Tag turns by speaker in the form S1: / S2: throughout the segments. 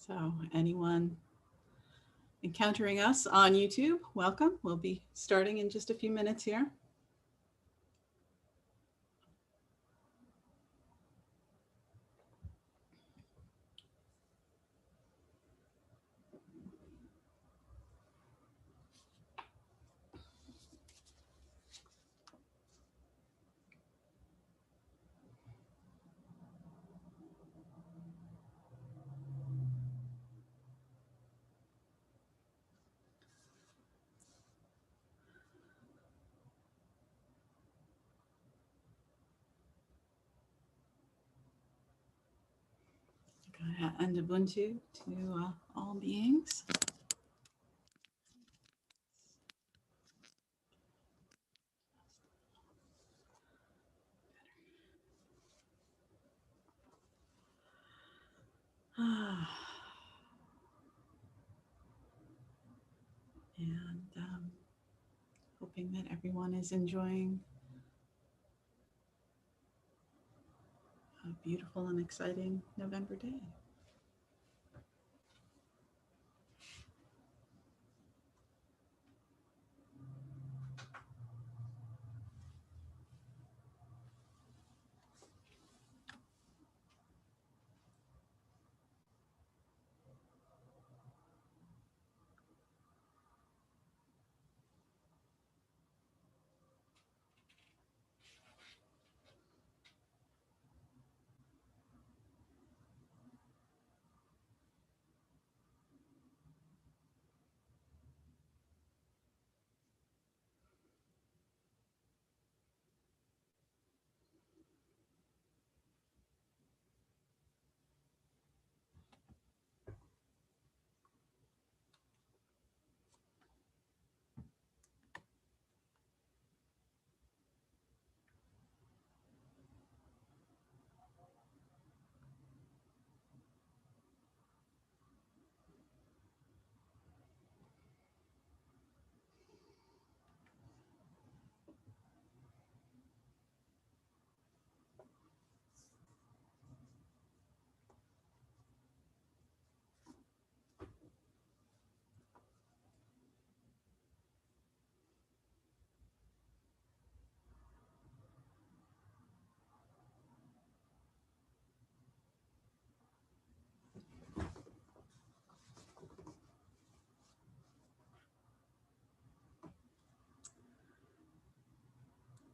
S1: So anyone encountering us on YouTube, welcome. We'll be starting in just a few minutes here. Agaya and Ubuntu to all beings. And hoping that everyone is enjoying a beautiful and exciting November day.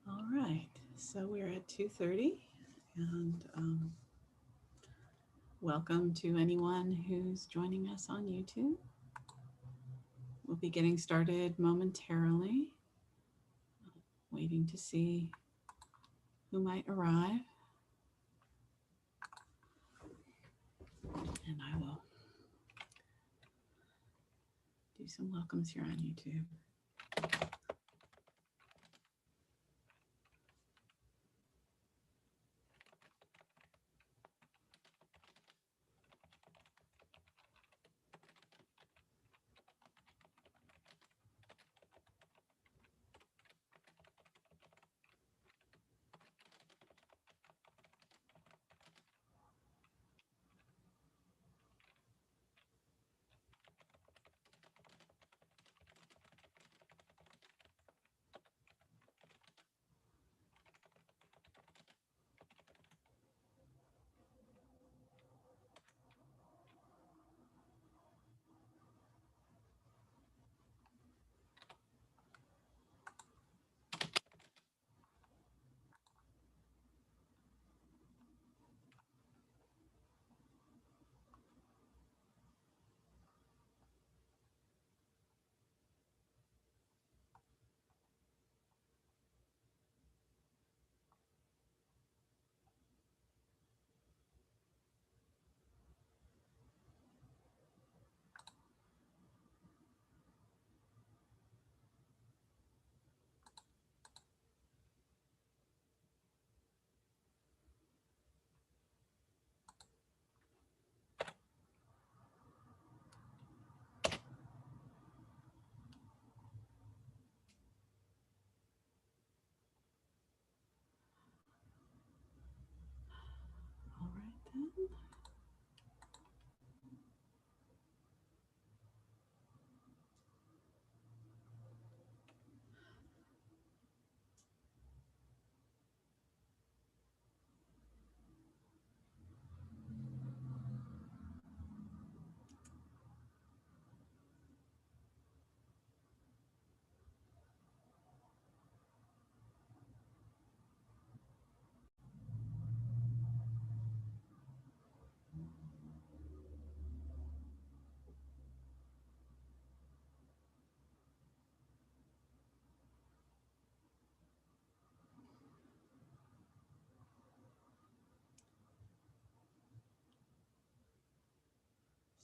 S1: All right, so we're at 2:30, and welcome to anyone who's joining us on YouTube. We'll be getting started momentarily, waiting to see who might arrive. And I will do some welcomes here on YouTube.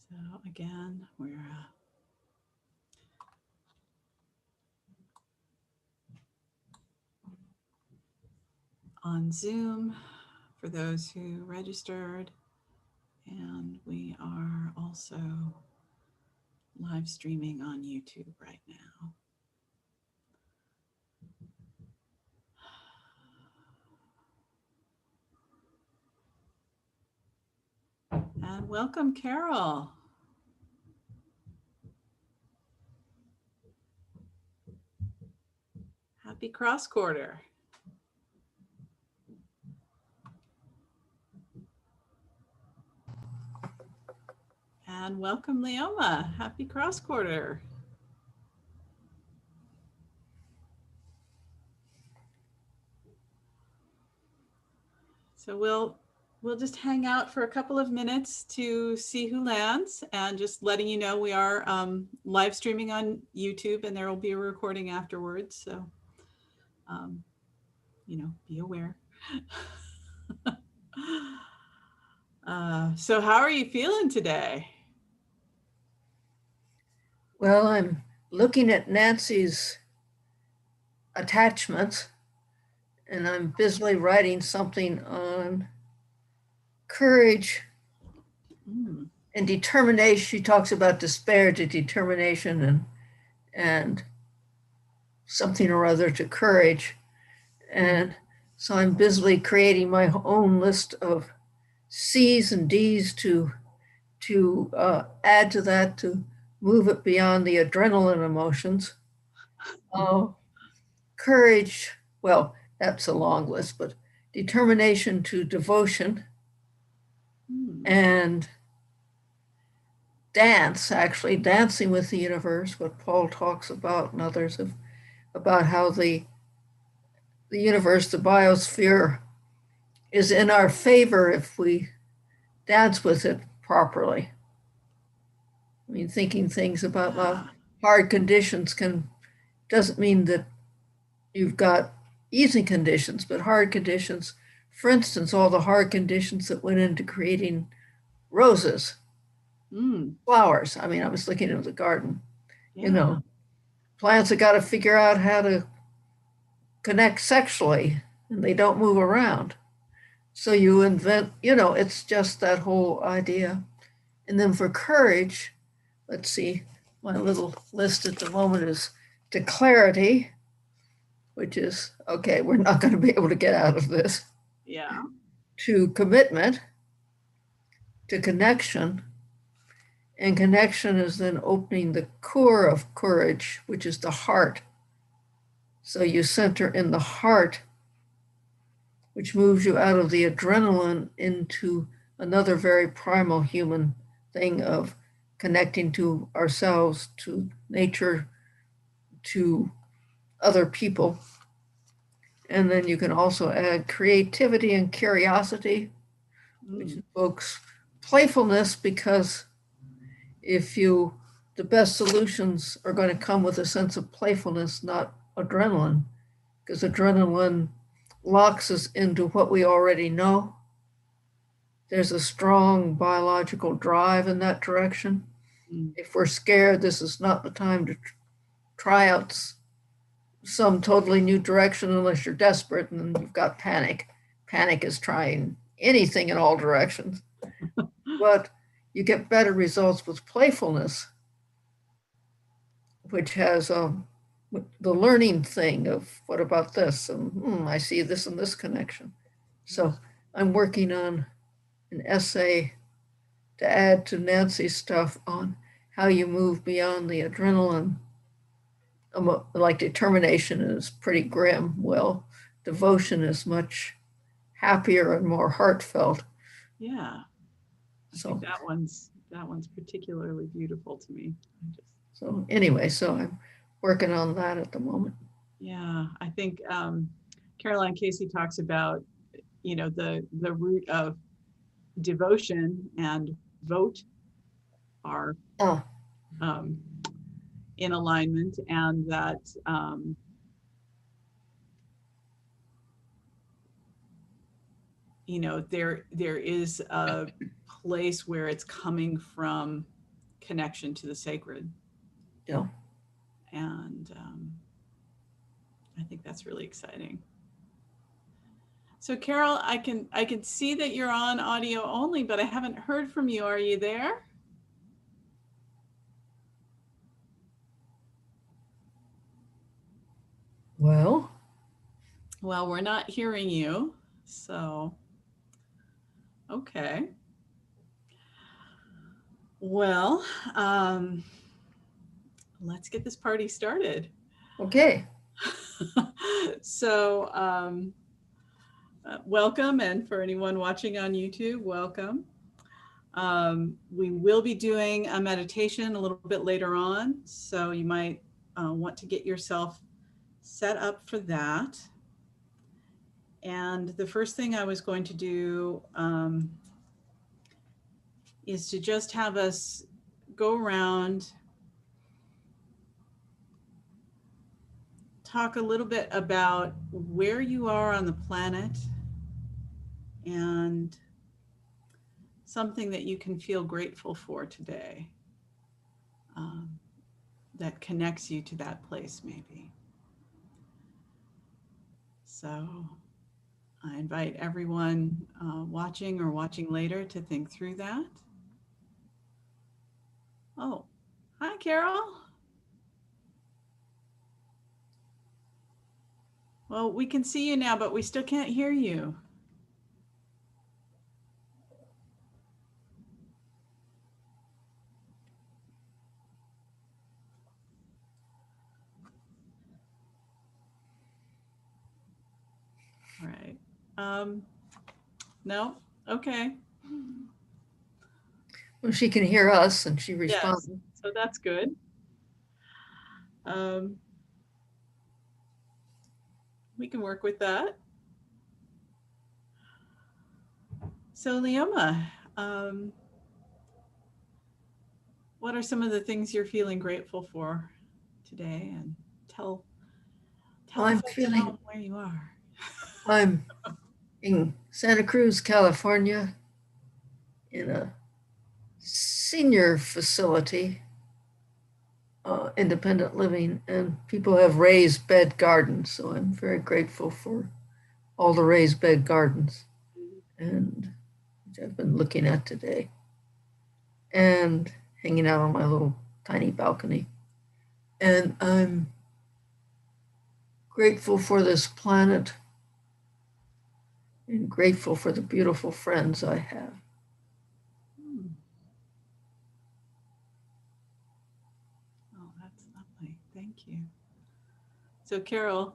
S1: So again, we're on Zoom for those who registered, and we are also live streaming on YouTube right now. And welcome, Carol. Happy cross quarter. And welcome, Leoma. Happy cross quarter. So we'll just hang out for a couple of minutes to see who lands, and just letting you know we are live streaming on YouTube, and there will be a recording afterwards. So, be aware. So how are you feeling today?
S2: Well, I'm looking at Nancy's attachments, and I'm busily writing something on courage and determination. She talks about despair to determination and something or other to courage. And so I'm busily creating my own list of C's and D's to add to that, to move it beyond the adrenaline emotions. Courage, well, that's a long list, but determination to devotion, and dance, actually, dancing with the universe, what Paul talks about and others have, about how the universe, the biosphere, is in our favor if we dance with it properly. I mean, thinking things about hard conditions doesn't mean that you've got easy conditions, but hard conditions. For instance, all the hard conditions that went into creating roses, flowers. I mean, I was looking at the garden.
S1: Yeah.
S2: Plants have got to figure out how to connect sexually, and they don't move around. So you invent, it's just that whole idea. And then for courage, let's see, my little list at the moment is to clarity, which is, okay, we're not going to be able to get out of this.
S1: Yeah.
S2: To commitment, to connection. And connection is then opening the core of courage, which is the heart. So you center in the heart, which moves you out of the adrenaline into another very primal human thing of connecting to ourselves, to nature, to other people. And then you can also add creativity and curiosity, which evokes playfulness, because the best solutions are going to come with a sense of playfulness, not adrenaline, because adrenaline locks us into what we already know. There's a strong biological drive in that direction. If we're scared, this is not the time to try out some totally new direction unless you're desperate and you've got panic. Panic is trying anything in all directions. But you get better results with playfulness, which has the learning thing of, what about this? And I see this and this connection. So I'm working on an essay to add to Nancy's stuff on how you move beyond the adrenaline. Like determination is pretty grim. Well, devotion is much happier and more heartfelt.
S1: Yeah. I think that one's particularly beautiful to me.
S2: So anyway, so I'm working on that at the moment.
S1: Yeah, I think Caroline Casey talks about, the root of devotion and vote are in alignment, and that there is a place where it's coming from connection to the sacred.
S2: Yeah.
S1: And I think that's really exciting. So Carol, I can see that you're on audio only, but I haven't heard from you. Are you there?
S2: Well,
S1: we're not hearing you. So, okay. Well, let's get this party started.
S2: okay.
S1: So, welcome, and for anyone watching on YouTube, welcome. We will be doing a meditation a little bit later on, so you might want to get yourself set up for that. And the first thing I was going to do is to just have us go around, talk a little bit about where you are on the planet and something that you can feel grateful for today that connects you to that place, maybe. So I invite everyone watching or watching later to think through that. Oh, hi, Carol. Well, we can see you now, but we still can't hear you. All right. No? Okay.
S2: Well, she can hear us and she
S1: Yes,
S2: responds.
S1: so that's good. We can work with that. So Leoma, what are some of the things you're feeling grateful for today? And tell
S2: I'm
S1: folks
S2: feeling,
S1: where you are.
S2: I'm in Santa Cruz, California, in a senior facility, independent living, and people have raised bed gardens. So I'm very grateful for all the raised bed gardens, and which I've been looking at today, and hanging out on my little tiny balcony. And I'm grateful for this planet and grateful for the beautiful friends I have.
S1: Oh, that's lovely. Thank you. So Carol,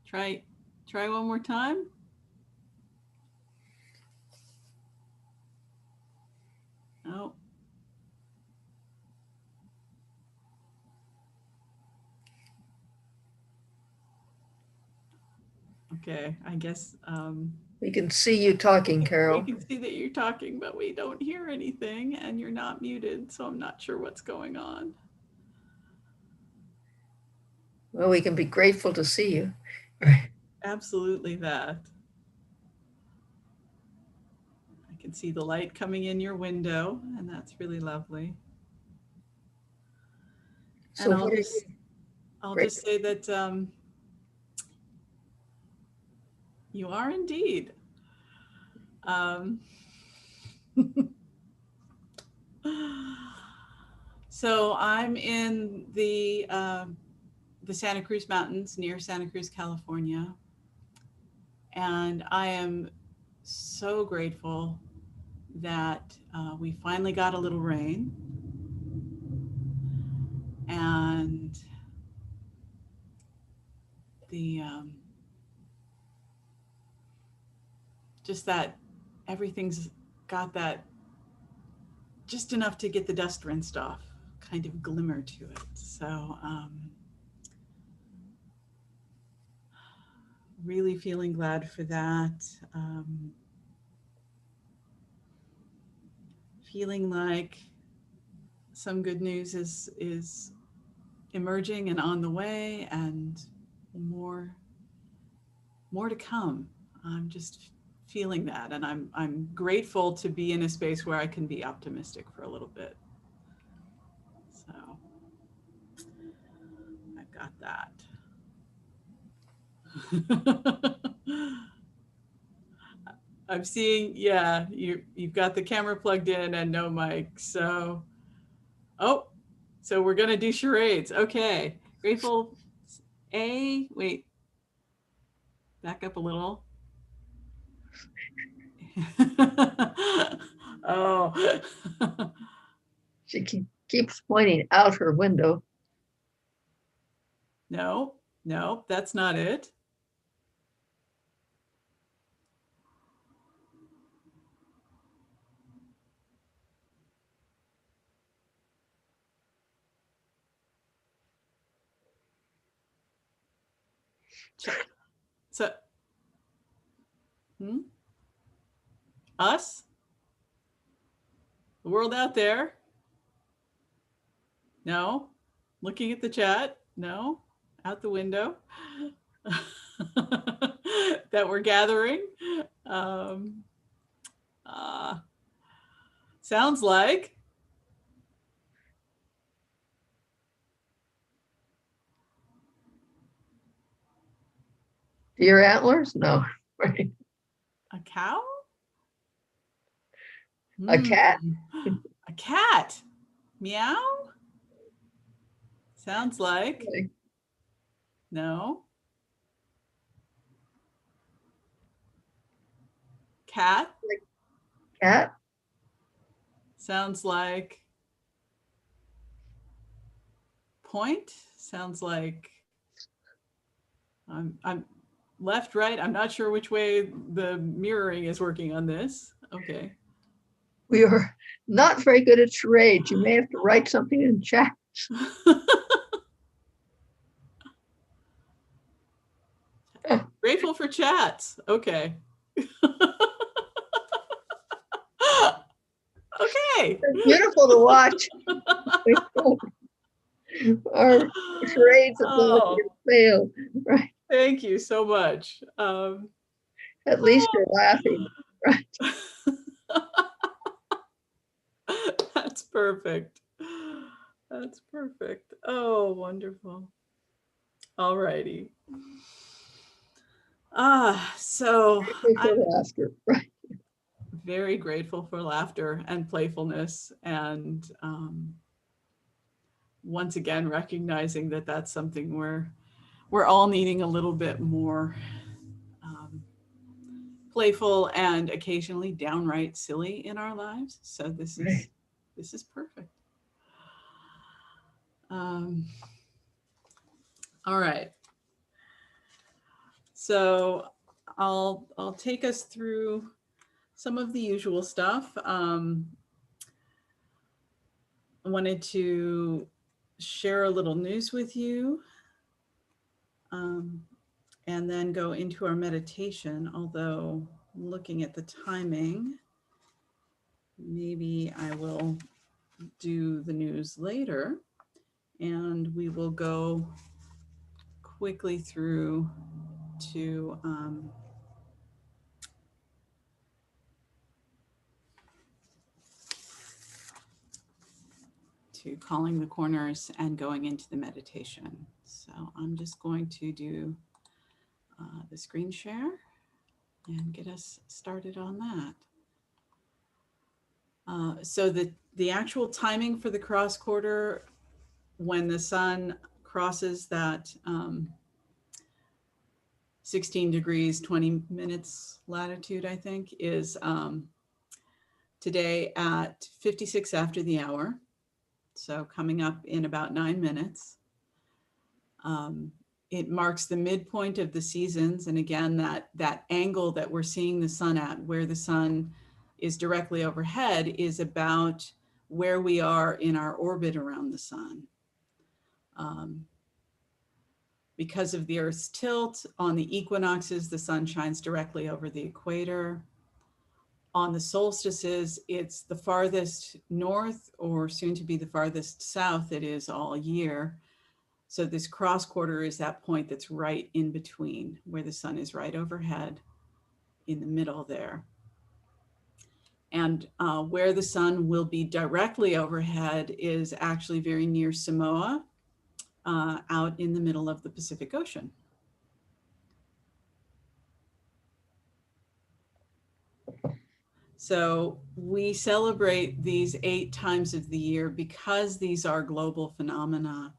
S1: try one more time. Oh. Okay, I guess
S2: We can see you talking, Carol.
S1: we can see that you're talking, but we don't hear anything, and you're not muted, so I'm not sure what's going on.
S2: Well, we can be grateful to see you.
S1: Absolutely that. I can see the light coming in your window, and that's really lovely.
S2: So
S1: And I'll
S2: Great.
S1: just say that you are indeed. So I'm in the Santa Cruz Mountains near Santa Cruz, California. And I am so grateful that we finally got a little rain. And the just that everything's got that just enough to get the dust rinsed off kind of glimmer to it. So really feeling glad for that. Feeling like some good news is emerging and on the way, and more to come. I'm just feeling that, and I'm grateful to be in a space where I can be optimistic for a little bit. that. I'm seeing, yeah, you've got the camera plugged in and no mic. So, oh, so we're gonna do charades. Okay, grateful. Wait, back up a little. Oh.
S2: She keeps pointing out her window.
S1: No, that's not it. So, us? The world out there? No. Looking at the chat? No. Out the window? That we're gathering? Uh, Sounds like.
S2: Deer antlers? No. Right.
S1: A cow?
S2: A cat?
S1: A cat. Meow? Sounds like.
S2: Okay.
S1: No. Cat?
S2: Cat?
S1: Sounds like. Point? Sounds like. I'm left, right. I'm not sure which way the mirroring is working on this. Okay.
S2: We are not very good at charades. You may have to write something in chat.
S1: Grateful for chats. Okay. Okay.
S2: They're beautiful to watch. Our charades ability to fail. Right.
S1: Thank you so much.
S2: At least you're laughing. Right.
S1: That's perfect. That's perfect. Oh, wonderful. All righty. So
S2: I'm laughter. Right.
S1: Very grateful for laughter and playfulness, and once again recognizing that that's something we're all needing a little bit more playful and occasionally downright silly in our lives. So this is perfect. All right. So I'll take us through some of the usual stuff. I wanted to share a little news with you, and then go into our meditation. Although looking at the timing, maybe I will do the news later, and we will go quickly through to calling the corners and going into the meditation. So I'm just going to do the screen share and get us started on that. So the actual timing for the cross quarter, when the sun crosses that 16 degrees, 20 minutes latitude, I think, is today at 56 after the hour. So coming up in about 9 minutes. It marks the midpoint of the seasons. And again, that angle that we're seeing the sun at, where the sun is directly overhead, is about where we are in our orbit around the sun. Because of the Earth's tilt, on the equinoxes, the sun shines directly over the equator. On the solstices, it's the farthest north, or soon to be the farthest south it is all year. So this cross quarter is that point that's right in between, where the sun is right overhead in the middle there. And where the sun will be directly overhead is actually very near Samoa. out in the middle of the Pacific Ocean. So we celebrate these 8 times of the year because these are global phenomena.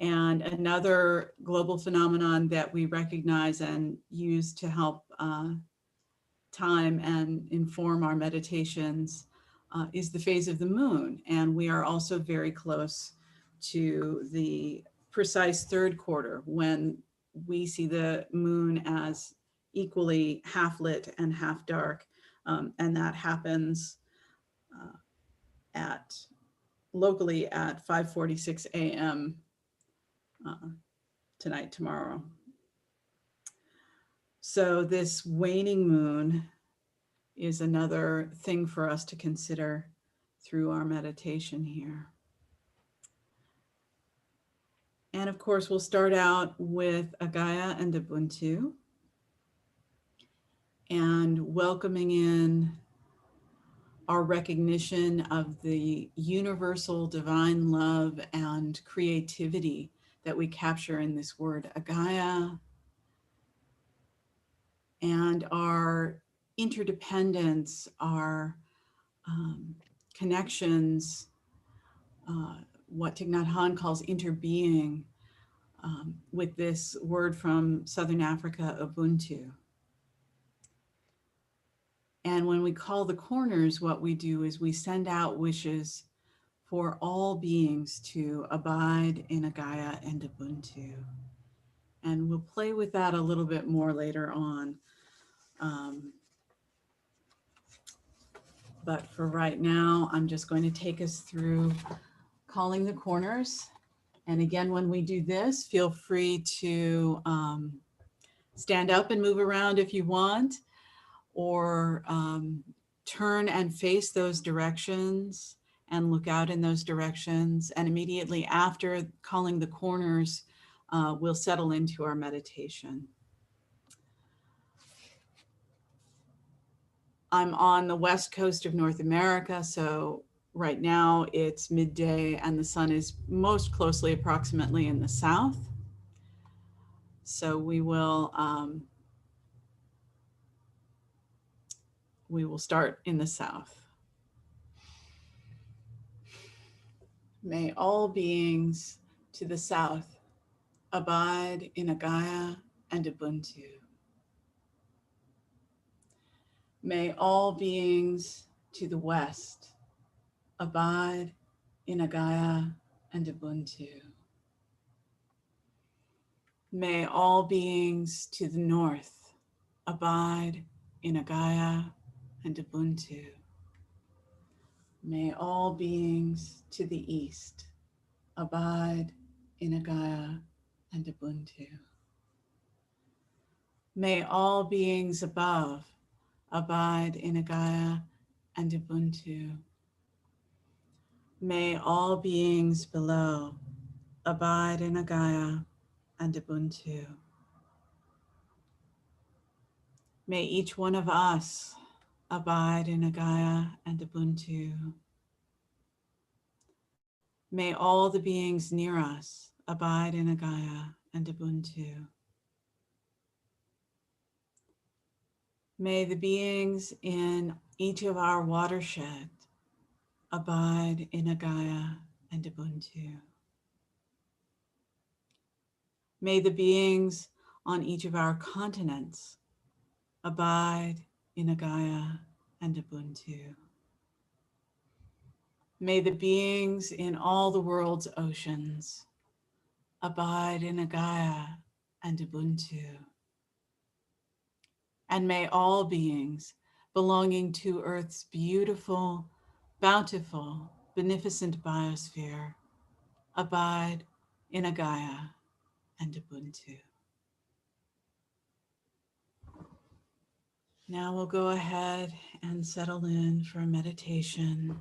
S1: And another global phenomenon that we recognize and use to help time and inform our meditations is the phase of the moon. And we are also very close to the precise third quarter when we see the moon as equally half lit and half dark. And that happens at locally at 5:46 a.m. Tonight, tomorrow. So this waning moon is another thing for us to consider through our meditation here. And of course, we'll start out with Agaya and Ubuntu and welcoming in our recognition of the universal divine love and creativity that we capture in this word Agaya, and our interdependence, our connections, what Thich Nhat Hanh calls interbeing, with this word from Southern Africa, Ubuntu. And when we call the corners, what we do is we send out wishes for all beings to abide in Agaya and Ubuntu. And we'll play with that a little bit more later on. But for right now, I'm just going to take us through calling the corners. And again, when we do this, feel free to stand up and move around if you want, or turn and face those directions and look out in those directions. And immediately after calling the corners, we'll settle into our meditation. I'm on the west coast of North America, so right now it's midday and the sun is most closely approximately in the south. So we will start in the south. May all beings to the south abide in Agaya and Ubuntu. May all beings to the west abide in Agaya and Ubuntu. May all beings to the north abide in Agaya and Ubuntu. May all beings to the east abide in Agaya and Ubuntu. May all beings above abide in Agaya and Ubuntu. May all beings below abide in Agaya and Ubuntu. May each one of us abide in Agaya and Ubuntu. May all the beings near us abide in Agaya and Ubuntu. May the beings in each of our watershed abide in Agaya and Ubuntu. May the beings on each of our continents abide in Agaya and Ubuntu. May the beings in all the world's oceans abide in Agaya and Ubuntu. And may all beings belonging to Earth's beautiful, bountiful, beneficent biosphere abide in Agaya and Ubuntu. Now we'll go ahead and settle in for a meditation.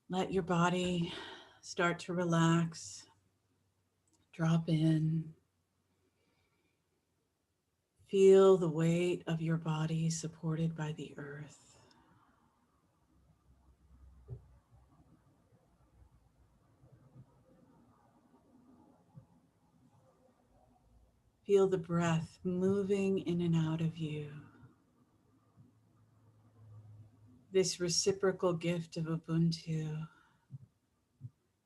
S1: Let your body start to relax, drop in. Feel the weight of your body supported by the earth. Feel the breath moving in and out of you. This reciprocal gift of Ubuntu,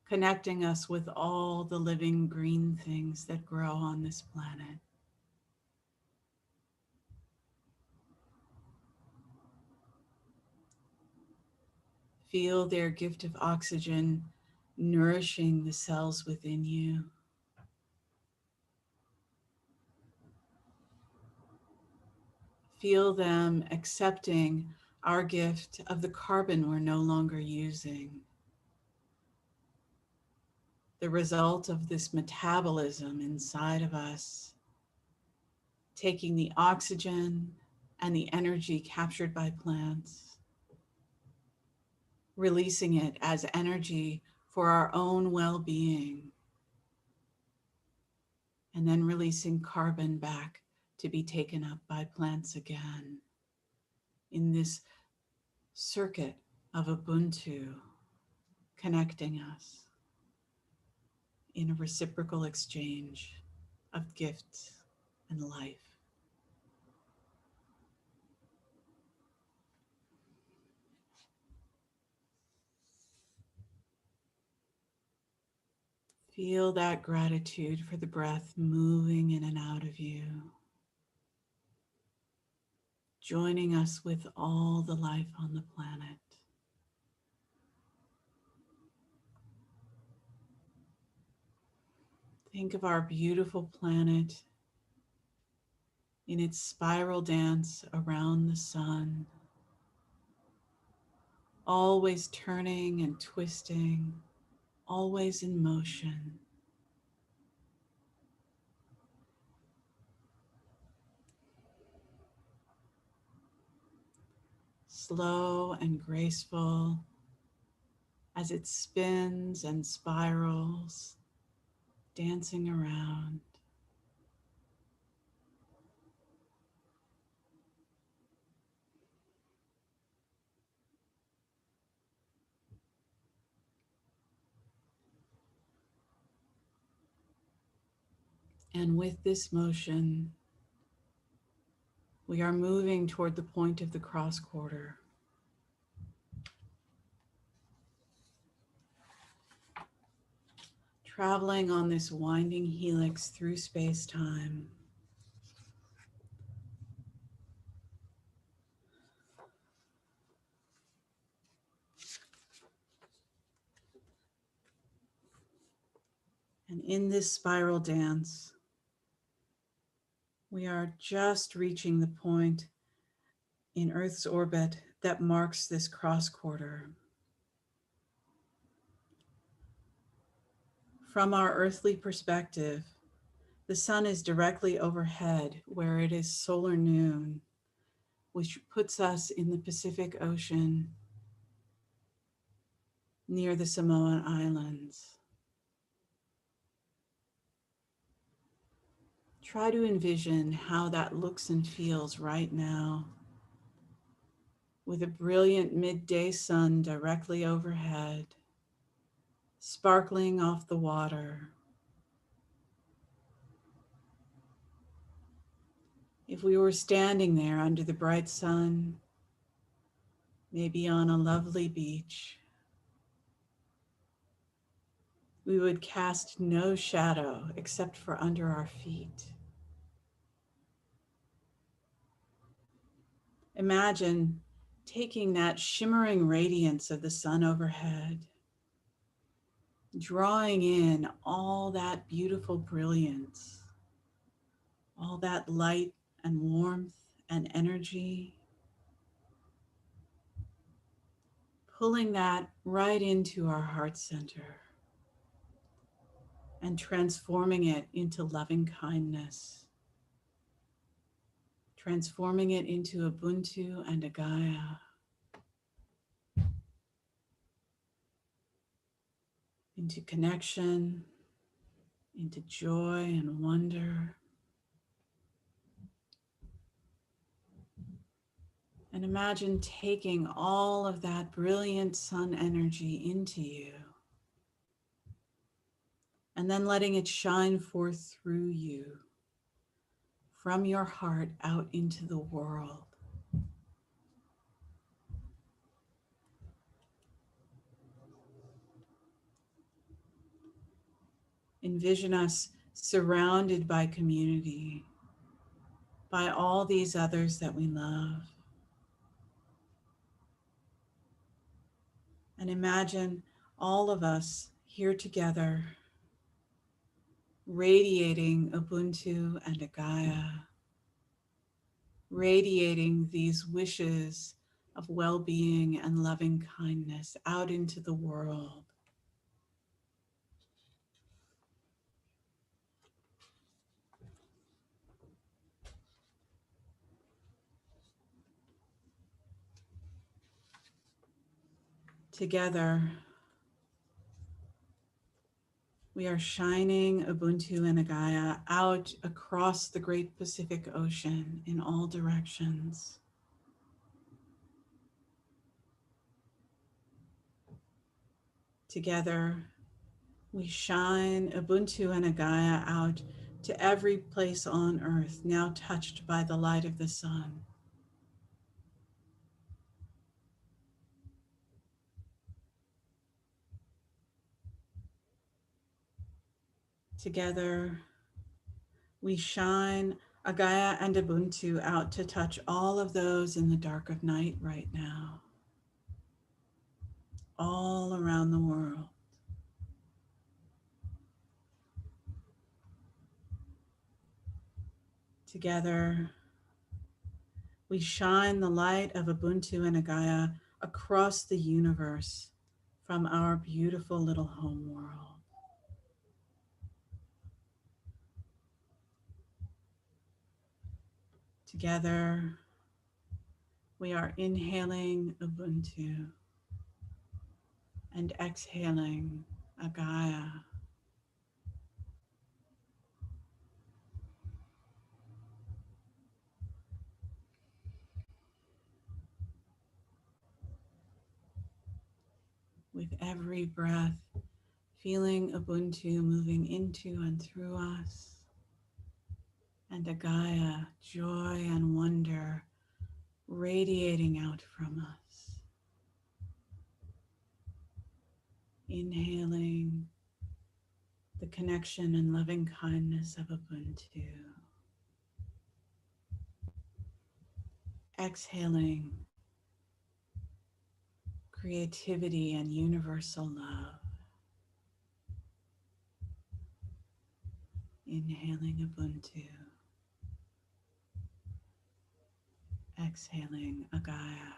S1: connecting us with all the living green things that grow on this planet. Feel their gift of oxygen nourishing the cells within you. Feel them accepting our gift of the carbon we're no longer using. The result of this metabolism inside of us, taking the oxygen and the energy captured by plants, releasing it as energy for our own well-being, and then releasing carbon back to be taken up by plants again in this circuit of Ubuntu connecting us in a reciprocal exchange of gifts and life. Feel that gratitude for the breath moving in and out of you, joining us with all the life on the planet. Think of our beautiful planet in its spiral dance around the sun, always turning and twisting, always in motion. Slow and graceful as it spins and spirals, dancing around. And with this motion, we are moving toward the point of the cross quarter. Traveling on this winding helix through space-time. And in this spiral dance, we are just reaching the point in Earth's orbit that marks this cross quarter. From our earthly perspective, the sun is directly overhead where it is solar noon, which puts us in the Pacific Ocean near the Samoan Islands. Try to envision how that looks and feels right now, with a brilliant midday sun directly overhead, sparkling off the water. If we were standing there under the bright sun, maybe on a lovely beach, we would cast no shadow except for under our feet. Imagine taking that shimmering radiance of the sun overhead, drawing in all that beautiful brilliance, all that light and warmth and energy, pulling that right into our heart center and transforming it into loving kindness, transforming it into Ubuntu and Agaya, into connection, into joy and wonder. And imagine taking all of that brilliant sun energy into you and then letting it shine forth through you, from your heart out into the world. Envision us surrounded by community, by all these others that we love. And imagine all of us here together, radiating Ubuntu and Agaya, radiating these wishes of well-being and loving kindness out into the world. Together, we are shining Ubuntu and Agaya out across the great Pacific Ocean in all directions. Together, we shine Ubuntu and Agaya out to every place on earth now touched by the light of the sun. Together, we shine Agaya and Ubuntu out to touch all of those in the dark of night right now, all around the world. Together, we shine the light of Ubuntu and Agaya across the universe from our beautiful little home world. Together, we are inhaling Ubuntu and exhaling Agaya. With every breath, feeling Ubuntu moving into and through us, and Agaya, joy and wonder, radiating out from us. Inhaling the connection and loving kindness of Ubuntu. Exhaling creativity and universal love. Inhaling Ubuntu. Exhaling Agaya.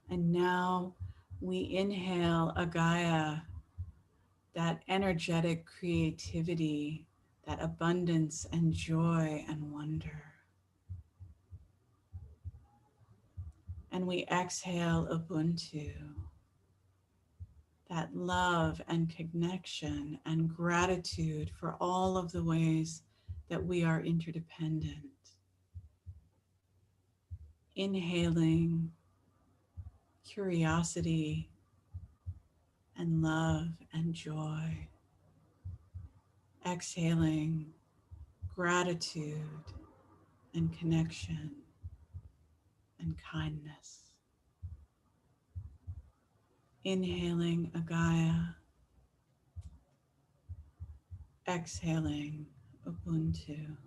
S1: And now we inhale Agaya, that energetic creativity, that abundance and joy and wonder. And we exhale Ubuntu, that love and connection and gratitude for all of the ways that we are interdependent. Inhaling curiosity and love and joy. Exhaling gratitude and connection and kindness. Inhaling Agaya. Exhaling Ubuntu.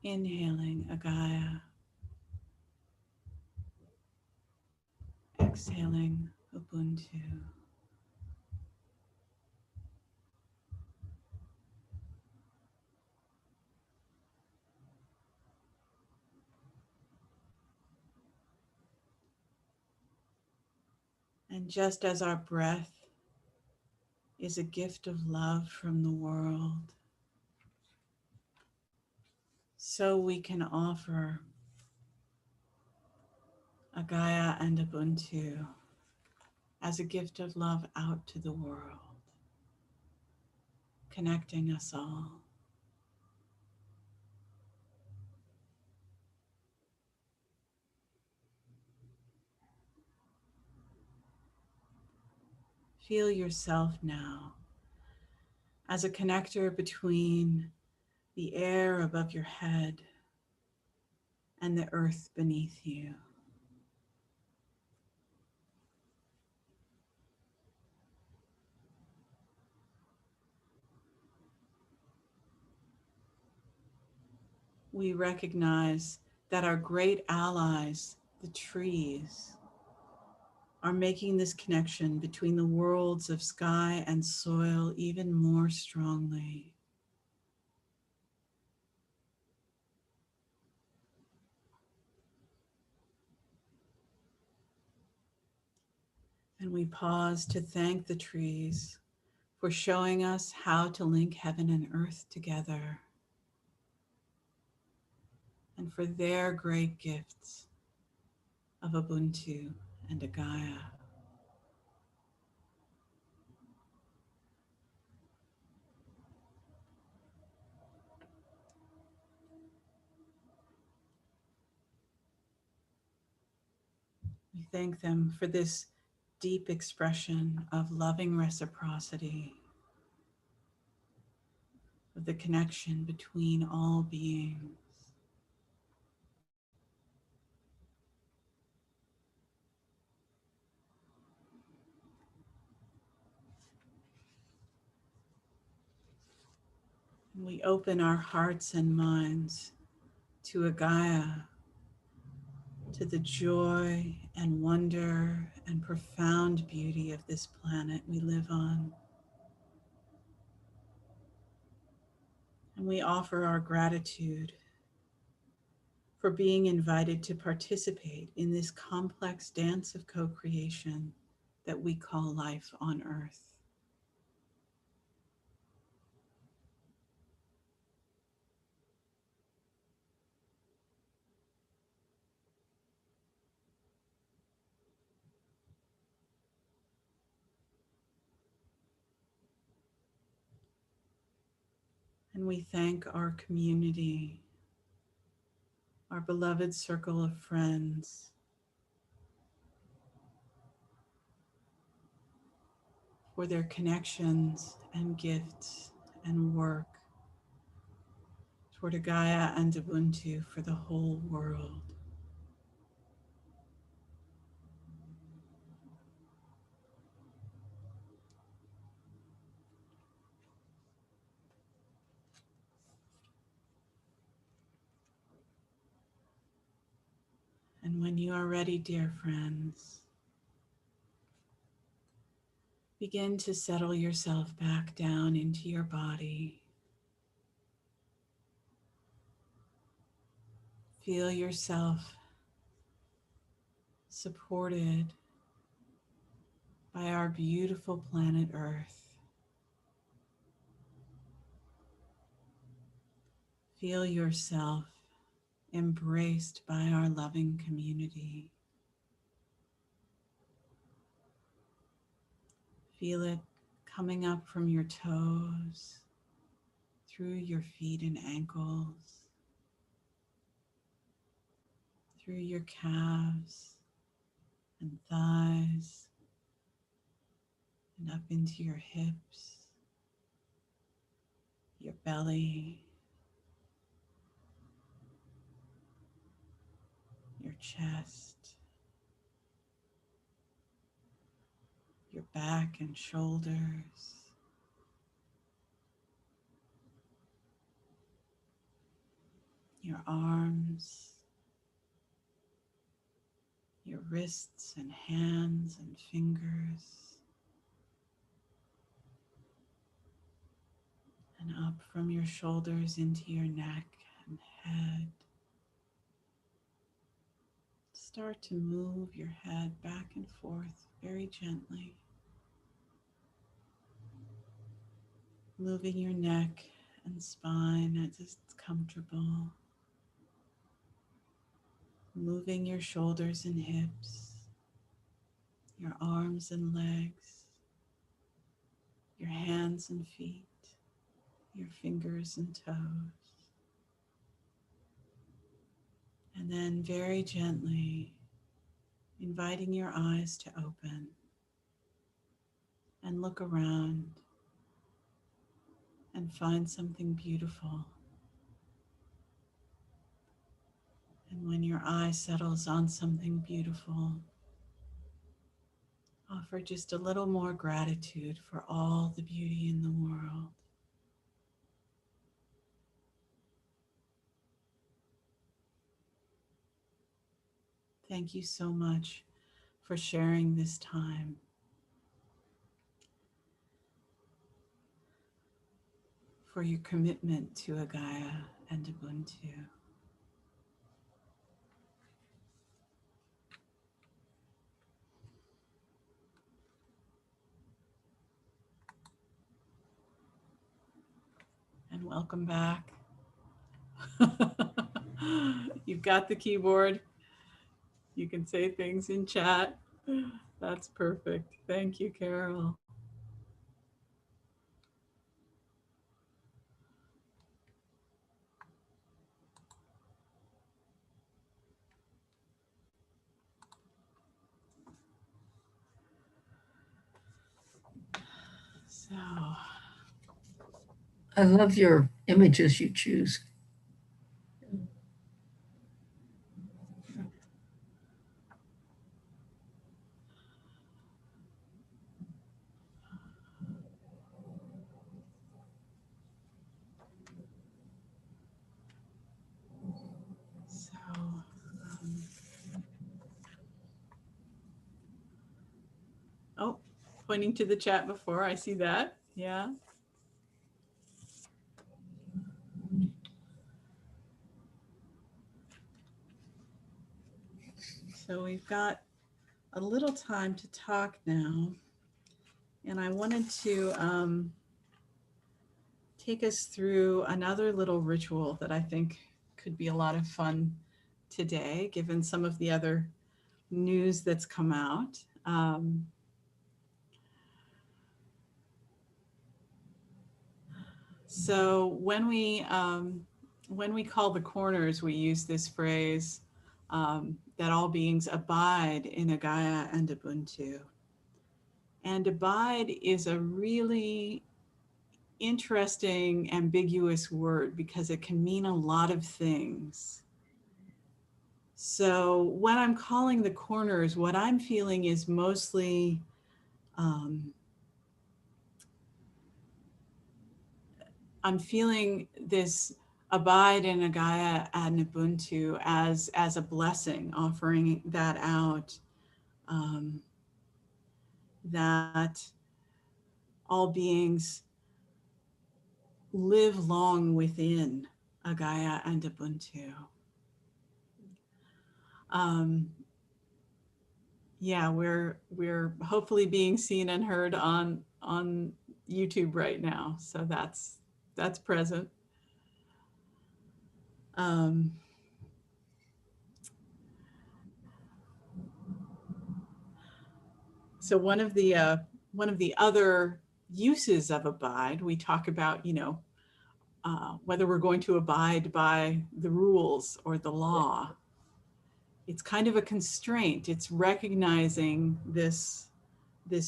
S1: Inhaling Agaya. Exhaling Ubuntu. And just as our breath is a gift of love from the world, so we can offer Agaya and Ubuntu as a gift of love out to the world, connecting us all. Feel yourself now as a connector between the air above your head and the earth beneath you. We recognize that our great allies, the trees, are making this connection between the worlds of sky and soil even more strongly. And we pause to thank the trees for showing us how to link heaven and earth together, and for their great gifts of Ubuntu and Agaya. We thank them for this deep expression of loving reciprocity, of the connection between all beings. And we open our hearts and minds to Agaya, to the joy and wonder and profound beauty of this planet we live on. And we offer our gratitude for being invited to participate in this complex dance of co-creation that we call life on Earth. And we thank our community, our beloved circle of friends, for their connections and gifts and work toward Agaya and Ubuntu for the whole world. And when you are ready, dear friends, begin to settle yourself back down into your body. Feel yourself supported by our beautiful planet Earth. Feel yourself embraced by our loving community. Feel it coming up from your toes, through your feet and ankles, through your calves and thighs, and up into your hips, your belly, your chest, your back and shoulders, your arms, your wrists and hands and fingers, and up from your shoulders into your neck and head. Start to move your head back and forth very gently, moving your neck and spine as it's comfortable, moving your shoulders and hips, your arms and legs, your hands and feet, your fingers and toes. And then very gently inviting your eyes to open and look around and find something beautiful. And when your eye settles on something beautiful, offer just a little more gratitude for all the beauty in the world. Thank you so much for sharing this time, for your commitment to Agaya and Ubuntu. And welcome back. You've got the keyboard. You can say things in chat. That's perfect. Thank you, Carol. So,
S2: I love your images you choose.
S1: oh, pointing to the chat before, I see that. Yeah. So we've got a little time to talk now. And I wanted to take us through another little ritual that I think could be a lot of fun today, given some of the other news that's come out. So when we call the corners, we use this phrase that all beings abide in Agaya and Ubuntu. And abide is a really interesting, ambiguous word because it can mean a lot of things. So when I'm calling the corners, what I'm feeling is mostly I'm feeling this abide in Agaya and Ubuntu as a blessing, offering that out, that all beings live long within Agaya and Ubuntu. Yeah, we're hopefully being seen and heard on YouTube right now, so that's present. So one of the other uses of abide, we talk about, whether we're going to abide by the rules or the law. It's kind of a constraint. It's recognizing this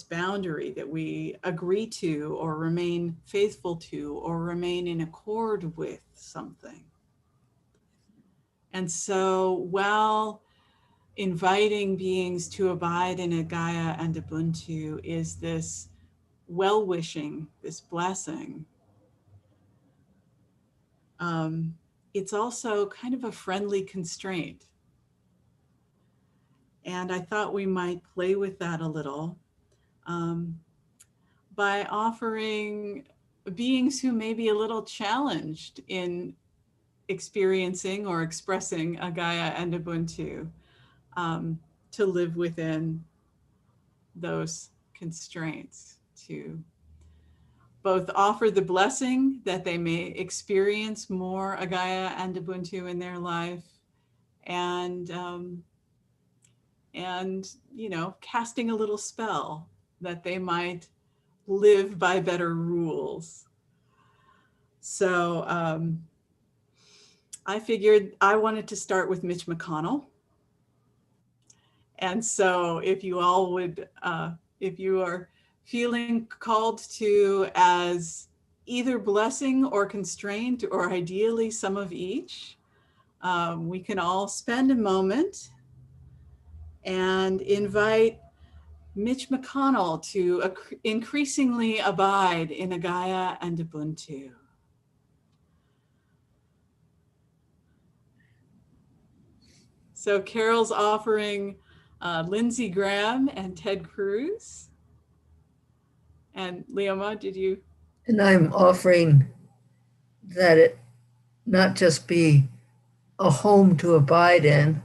S1: boundary that we agree to or remain faithful to or remain in accord with something. And so while inviting beings to abide in Agaya and Ubuntu is this well-wishing, this blessing, it's also kind of a friendly constraint. And I thought we might play with that a little by offering beings who may be a little challenged in experiencing or expressing Agaya and Ubuntu to live within those constraints, to both offer the blessing that they may experience more Agaya and Ubuntu in their life, and and, casting a little spell that they might live by better rules. So I figured I wanted to start with Mitch McConnell. And so if you all would, if you are feeling called to as either blessing or constraint, or ideally some of each, we can all spend a moment and invite Mitch McConnell to increasingly abide in Agaya and Ubuntu. So Carol's offering Lindsey Graham and Ted Cruz. And Leoma, did you?
S2: And I'm offering that it not just be a home to abide in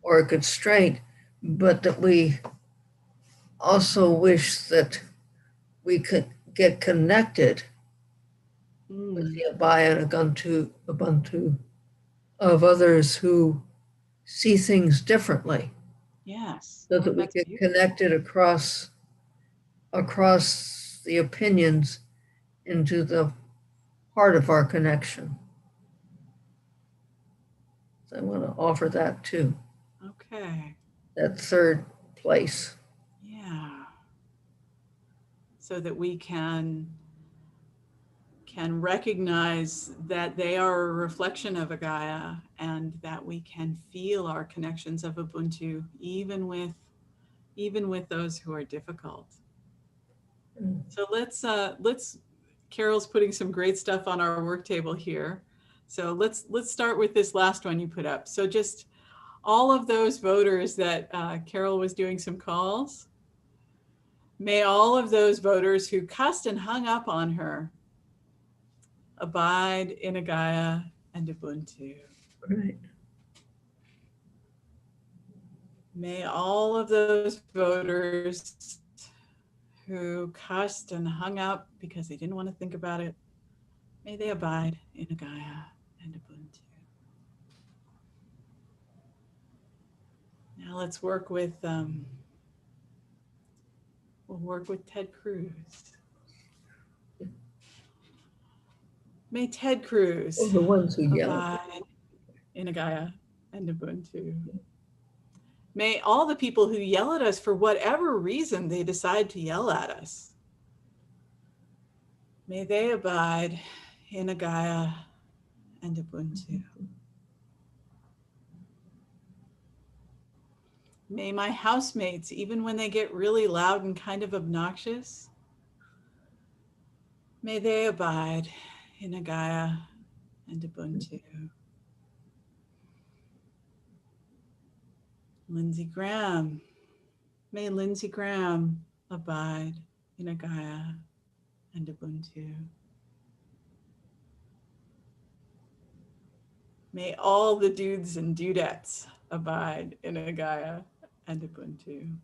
S2: or a constraint, but that we also wish that we could get connected with the Agaya and Ubuntu of others who see things differently.
S1: Yes.
S2: So that we get connected across the opinions into the heart of our connection. So I want to offer that too.
S1: Okay.
S2: That third place.
S1: Yeah. So that we can recognize that they are a reflection of Agaya, and that we can feel our connections of Ubuntu even with those who are difficult. So let's Carol's putting some great stuff on our work table here. So let's start with this last one you put up. So just all of those voters that Carol was doing some calls, may all of those voters who cussed and hung up on her abide in Agaya and Ubuntu.
S2: Right.
S1: May all of those voters who cussed and hung up because they didn't want to think about it, may they abide in Agaya and Ubuntu. Now let's work with we'll work with Ted Cruz. May Ted Cruz
S2: the ones who yell
S1: abide in Agaya and Ubuntu. May all the people who yell at us for whatever reason they decide to yell at us, may they abide in Agaya and Ubuntu. May my housemates, even when they get really loud and kind of obnoxious, may they abide in Agaya and Ubuntu. Lindsey Graham, may Lindsey Graham abide in Agaya and Ubuntu. May all the dudes and dudettes abide in Agaya and Ubuntu.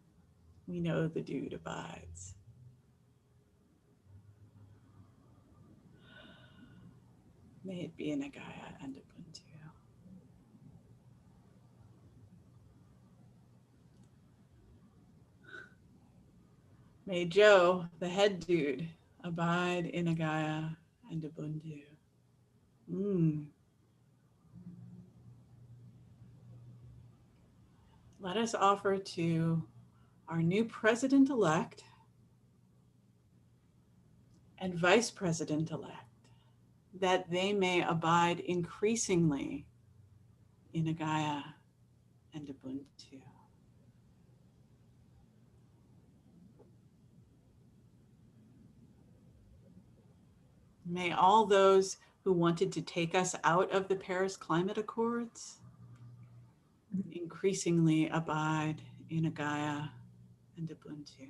S1: We know the dude abides. May it be in Agaya and Ubuntu. May Joe, the head dude, abide in Agaya and Ubuntu. Let us offer to our new president-elect and vice president-elect that they may abide increasingly in Agaya and Ubuntu. May all those who wanted to take us out of the Paris Climate Accords increasingly abide in Agaya and Ubuntu.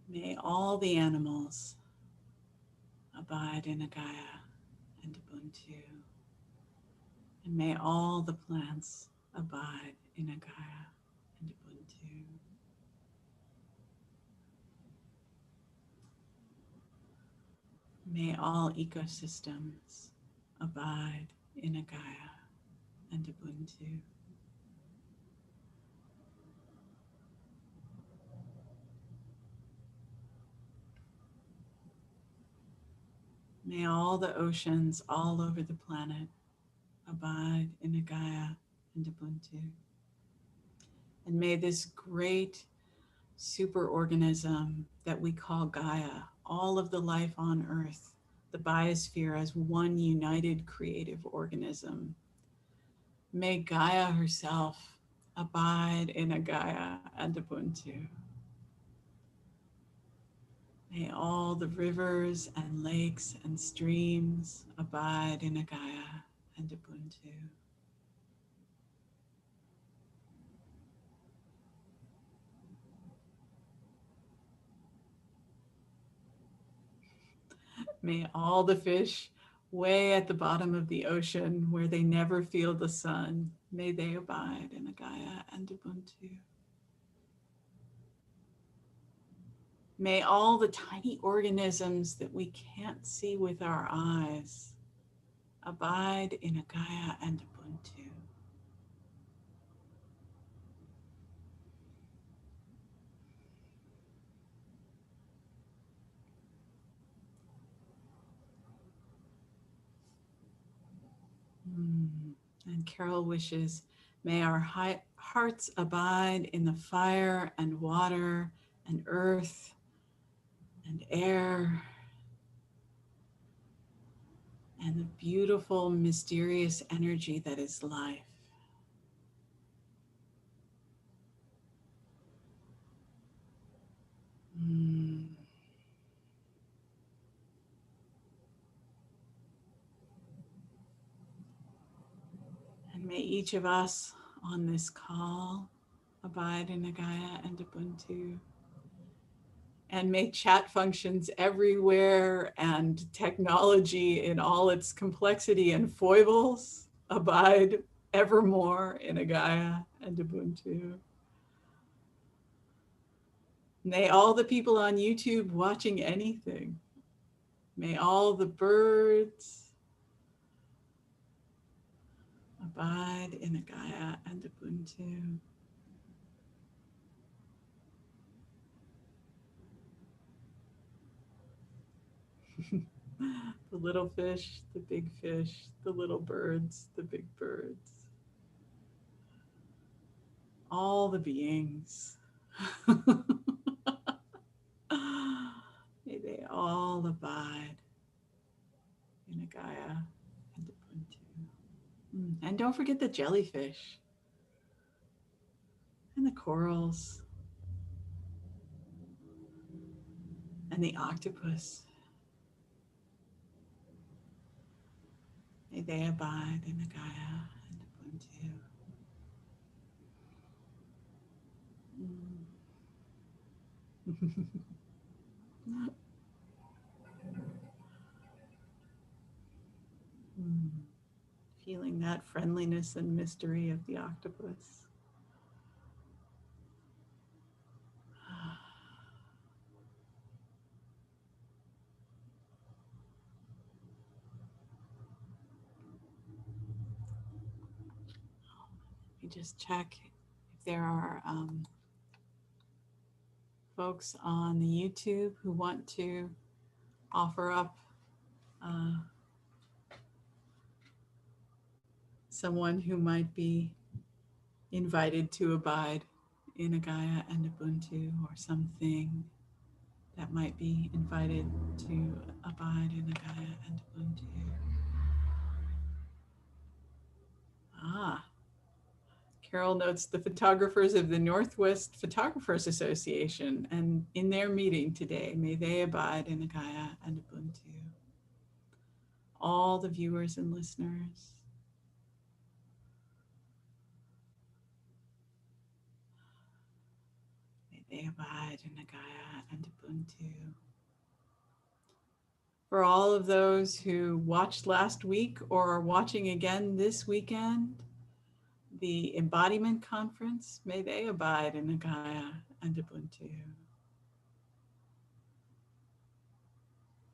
S1: May all the animals abide in Agaya and Ubuntu. And may all the plants abide in Agaya and Ubuntu. May all ecosystems abide in Agaya and Ubuntu. May all the oceans all over the planet abide in Agaya and Ubuntu. And may this great superorganism that we call Gaia, all of the life on Earth, the biosphere as one united creative organism, may Gaia herself abide in Agaya and Ubuntu. May all the rivers and lakes and streams abide in Agaya and Ubuntu. May all the fish way at the bottom of the ocean where they never feel the sun, may they abide in Agaya and Ubuntu. May all the tiny organisms that we can't see with our eyes abide in Agaya and Ubuntu. And Carol wishes, may our hearts abide in the fire and water and earth and air and the beautiful, mysterious energy that is life. And may each of us on this call abide in Agaya and Ubuntu. And may chat functions everywhere and technology in all its complexity and foibles abide evermore in Agaya and Ubuntu. May all the people on YouTube watching anything, may all the birds abide in Agaya and Ubuntu. The little fish, the big fish, the little birds, the big birds. All the beings. May they all abide in Agaya and Ubuntu. And don't forget the jellyfish and the corals and the octopus. May they abide in Agaya and Ubuntu. Feeling that friendliness and mystery of the octopus. Let me just check if there are folks on the YouTube who want to offer up someone who might be invited to abide in Agaya and Ubuntu, or something that might be invited to abide in Agaya and Ubuntu. Carol notes the photographers of the Northwest Photographers Association, and in their meeting today, may they abide in Agaya and Ubuntu. All the viewers and listeners. May they abide in Agaya and Ubuntu. For all of those who watched last week or are watching again this weekend, the Embodiment Conference, may they abide in Agaya and Ubuntu.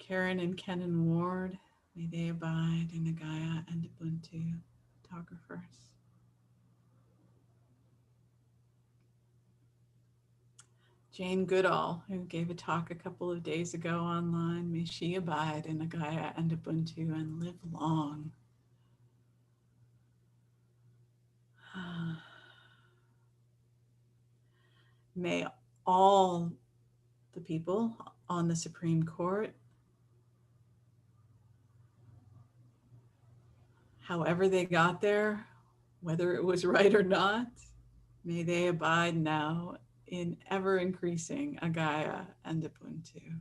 S1: Karen and Ken and Ward, may they abide in Agaya and Ubuntu, photographers. Jane Goodall, who gave a talk a couple of days ago online, may she abide in Agaya and Ubuntu and live long. May all the people on the Supreme Court, however they got there, whether it was right or not, may they abide now in ever increasing Agaya and Ubuntu.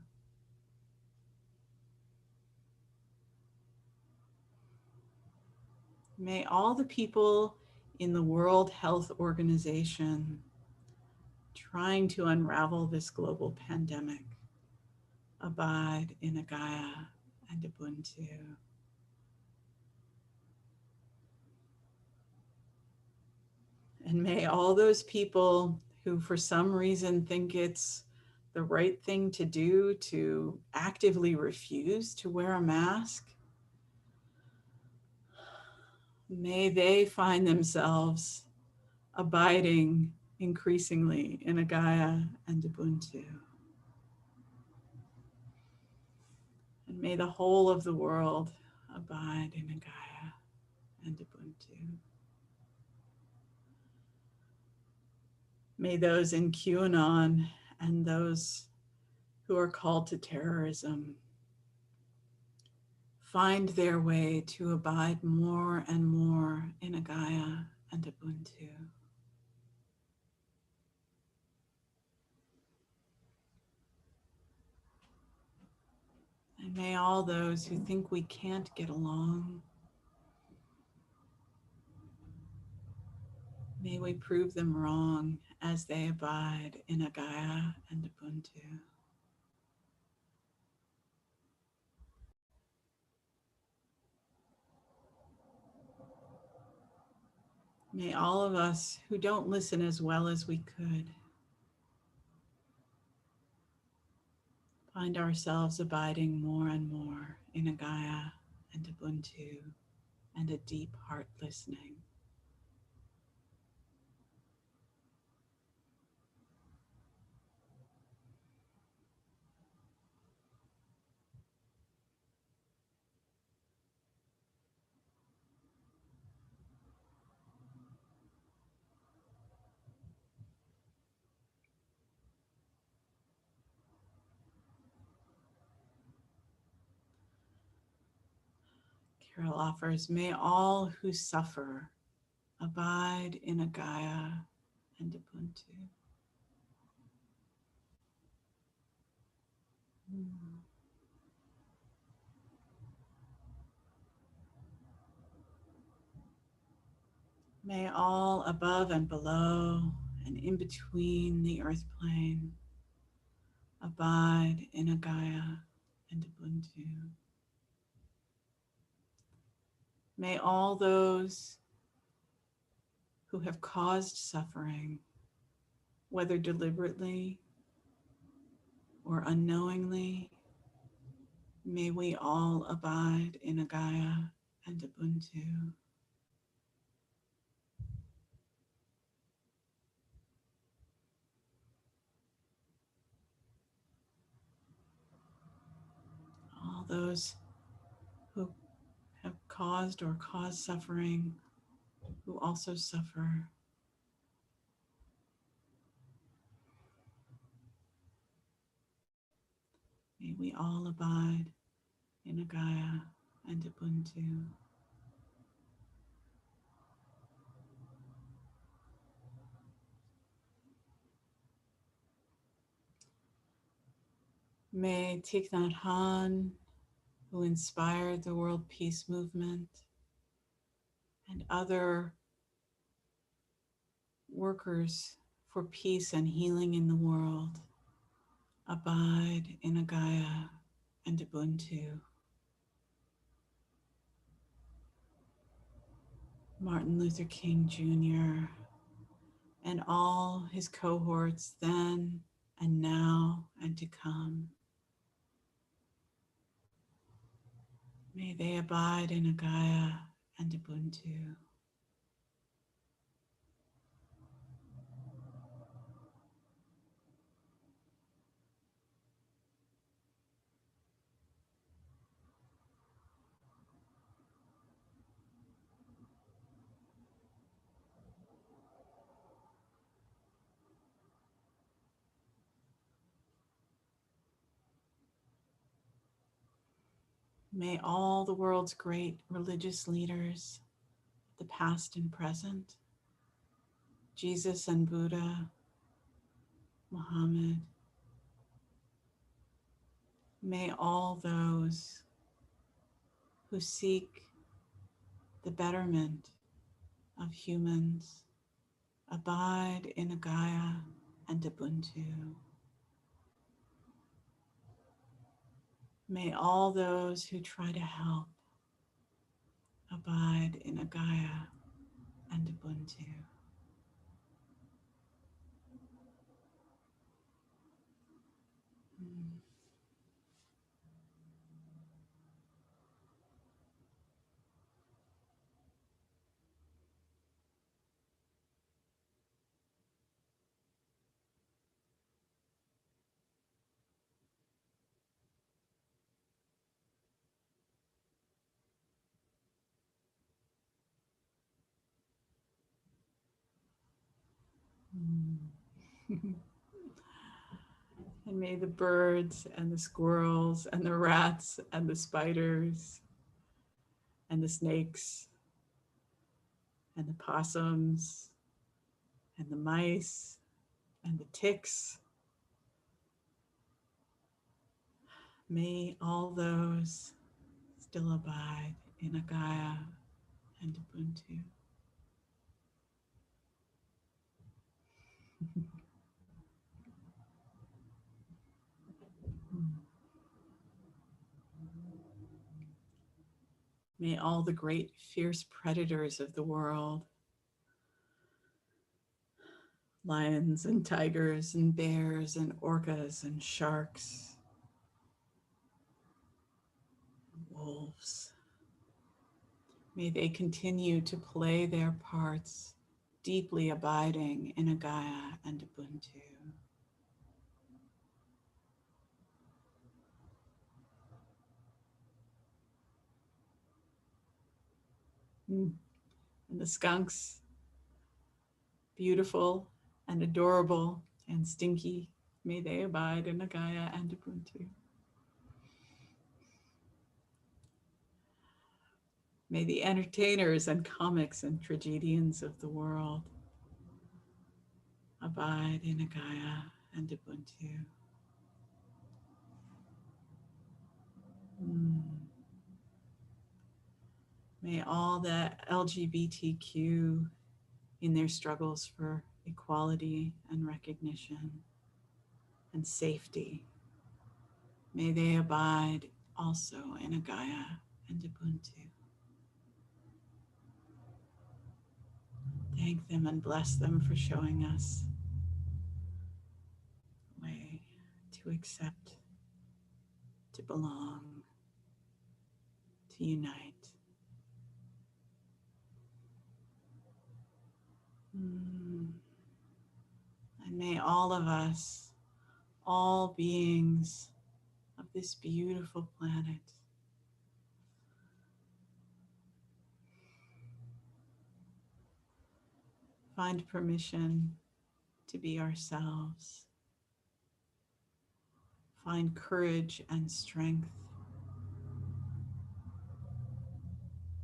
S1: May all the people in the World Health Organization trying to unravel this global pandemic abide in Agaya and Ubuntu. And may all those people who for some reason think it's the right thing to do to actively refuse to wear a mask, may they find themselves abiding increasingly in Agaya and Ubuntu. And may the whole of the world abide in Agaya and Ubuntu. May those in QAnon and those who are called to terrorism find their way to abide more and more in Agaya and Ubuntu. And may all those who think we can't get along, may we prove them wrong as they abide in Agaya and Ubuntu. May all of us who don't listen as well as we could find ourselves abiding more and more in Agaya and Ubuntu and a deep heart listening. Carol offers, may all who suffer abide in Agaya and Ubuntu. May all above and below and in between the earth plane abide in Agaya and Ubuntu. May all those who have caused suffering, whether deliberately or unknowingly, may we all abide in Agaya and Ubuntu. All those who have caused or cause suffering, who also suffer. May we all abide in Agaya and Ubuntu. May Thich Nhat Hanh, who inspired the World Peace Movement, and other workers for peace and healing in the world, abide in Agaya and Ubuntu. Martin Luther King Jr. and all his cohorts then and now and to come. May they abide in Agaya and Ubuntu. May all the world's great religious leaders, the past and present, Jesus and Buddha, Muhammad, may all those who seek the betterment of humans abide in Agaya and Ubuntu. May all those who try to help abide in Agaya and Ubuntu. And may the birds and the squirrels and the rats and the spiders and the snakes and the possums and the mice and the ticks, may all those still abide in Agaya and Ubuntu. May all the great fierce predators of the world, lions and tigers and bears and orcas and sharks, wolves, may they continue to play their parts, deeply abiding in Agaya and Ubuntu. And the skunks, beautiful and adorable and stinky, may they abide in Agaya and Ubuntu. May the entertainers and comics and tragedians of the world abide in Agaya and Ubuntu. May all the LGBTQ in their struggles for equality and recognition and safety, may they abide also in Agaya and Ubuntu. Thank them and bless them for showing us a way to accept, to belong, to unite. And may all of us, all beings of this beautiful planet, find permission to be ourselves, find courage and strength,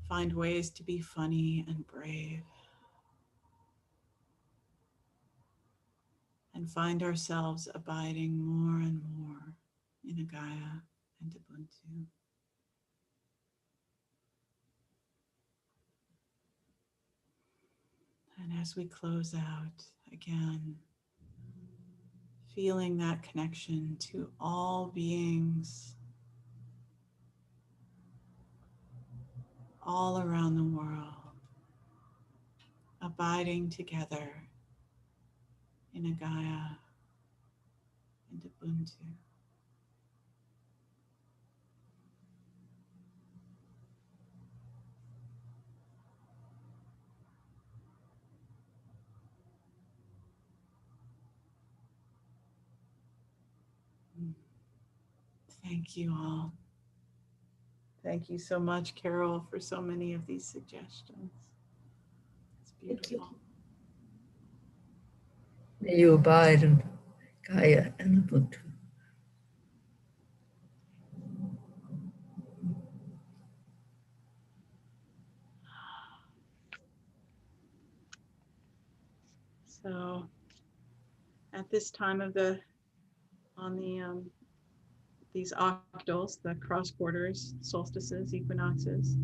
S1: find ways to be funny and brave, and find ourselves abiding more and more in Agaya and Ubuntu. And as we close out, again, feeling that connection to all beings all around the world, abiding together in Agaya and Ubuntu. Thank you all. Thank you so much, Carol, for so many of these suggestions. It's
S2: Thank you.
S1: beautiful.
S2: May you abide in Gaia and Ubuntu.
S1: So at this time of on these octals, the cross quarters, solstices, equinoxes,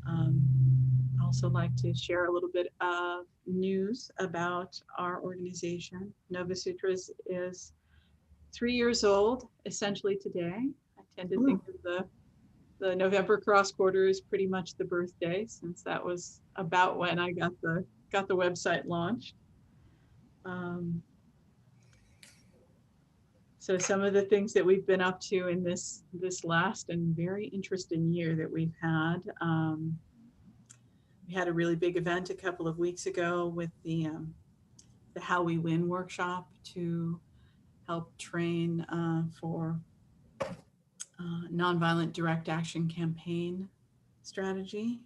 S1: I also like to share a little bit of news about our organization. Novasutras is 3 years old, essentially today. I tend to think of the November cross quarter is pretty much the birthday, since that was about when I got the website launched. So some of the things that we've been up to in this last and very interesting year that we've had. We had a really big event a couple of weeks ago with the How We Win workshop to help train for nonviolent direct action campaign strategy.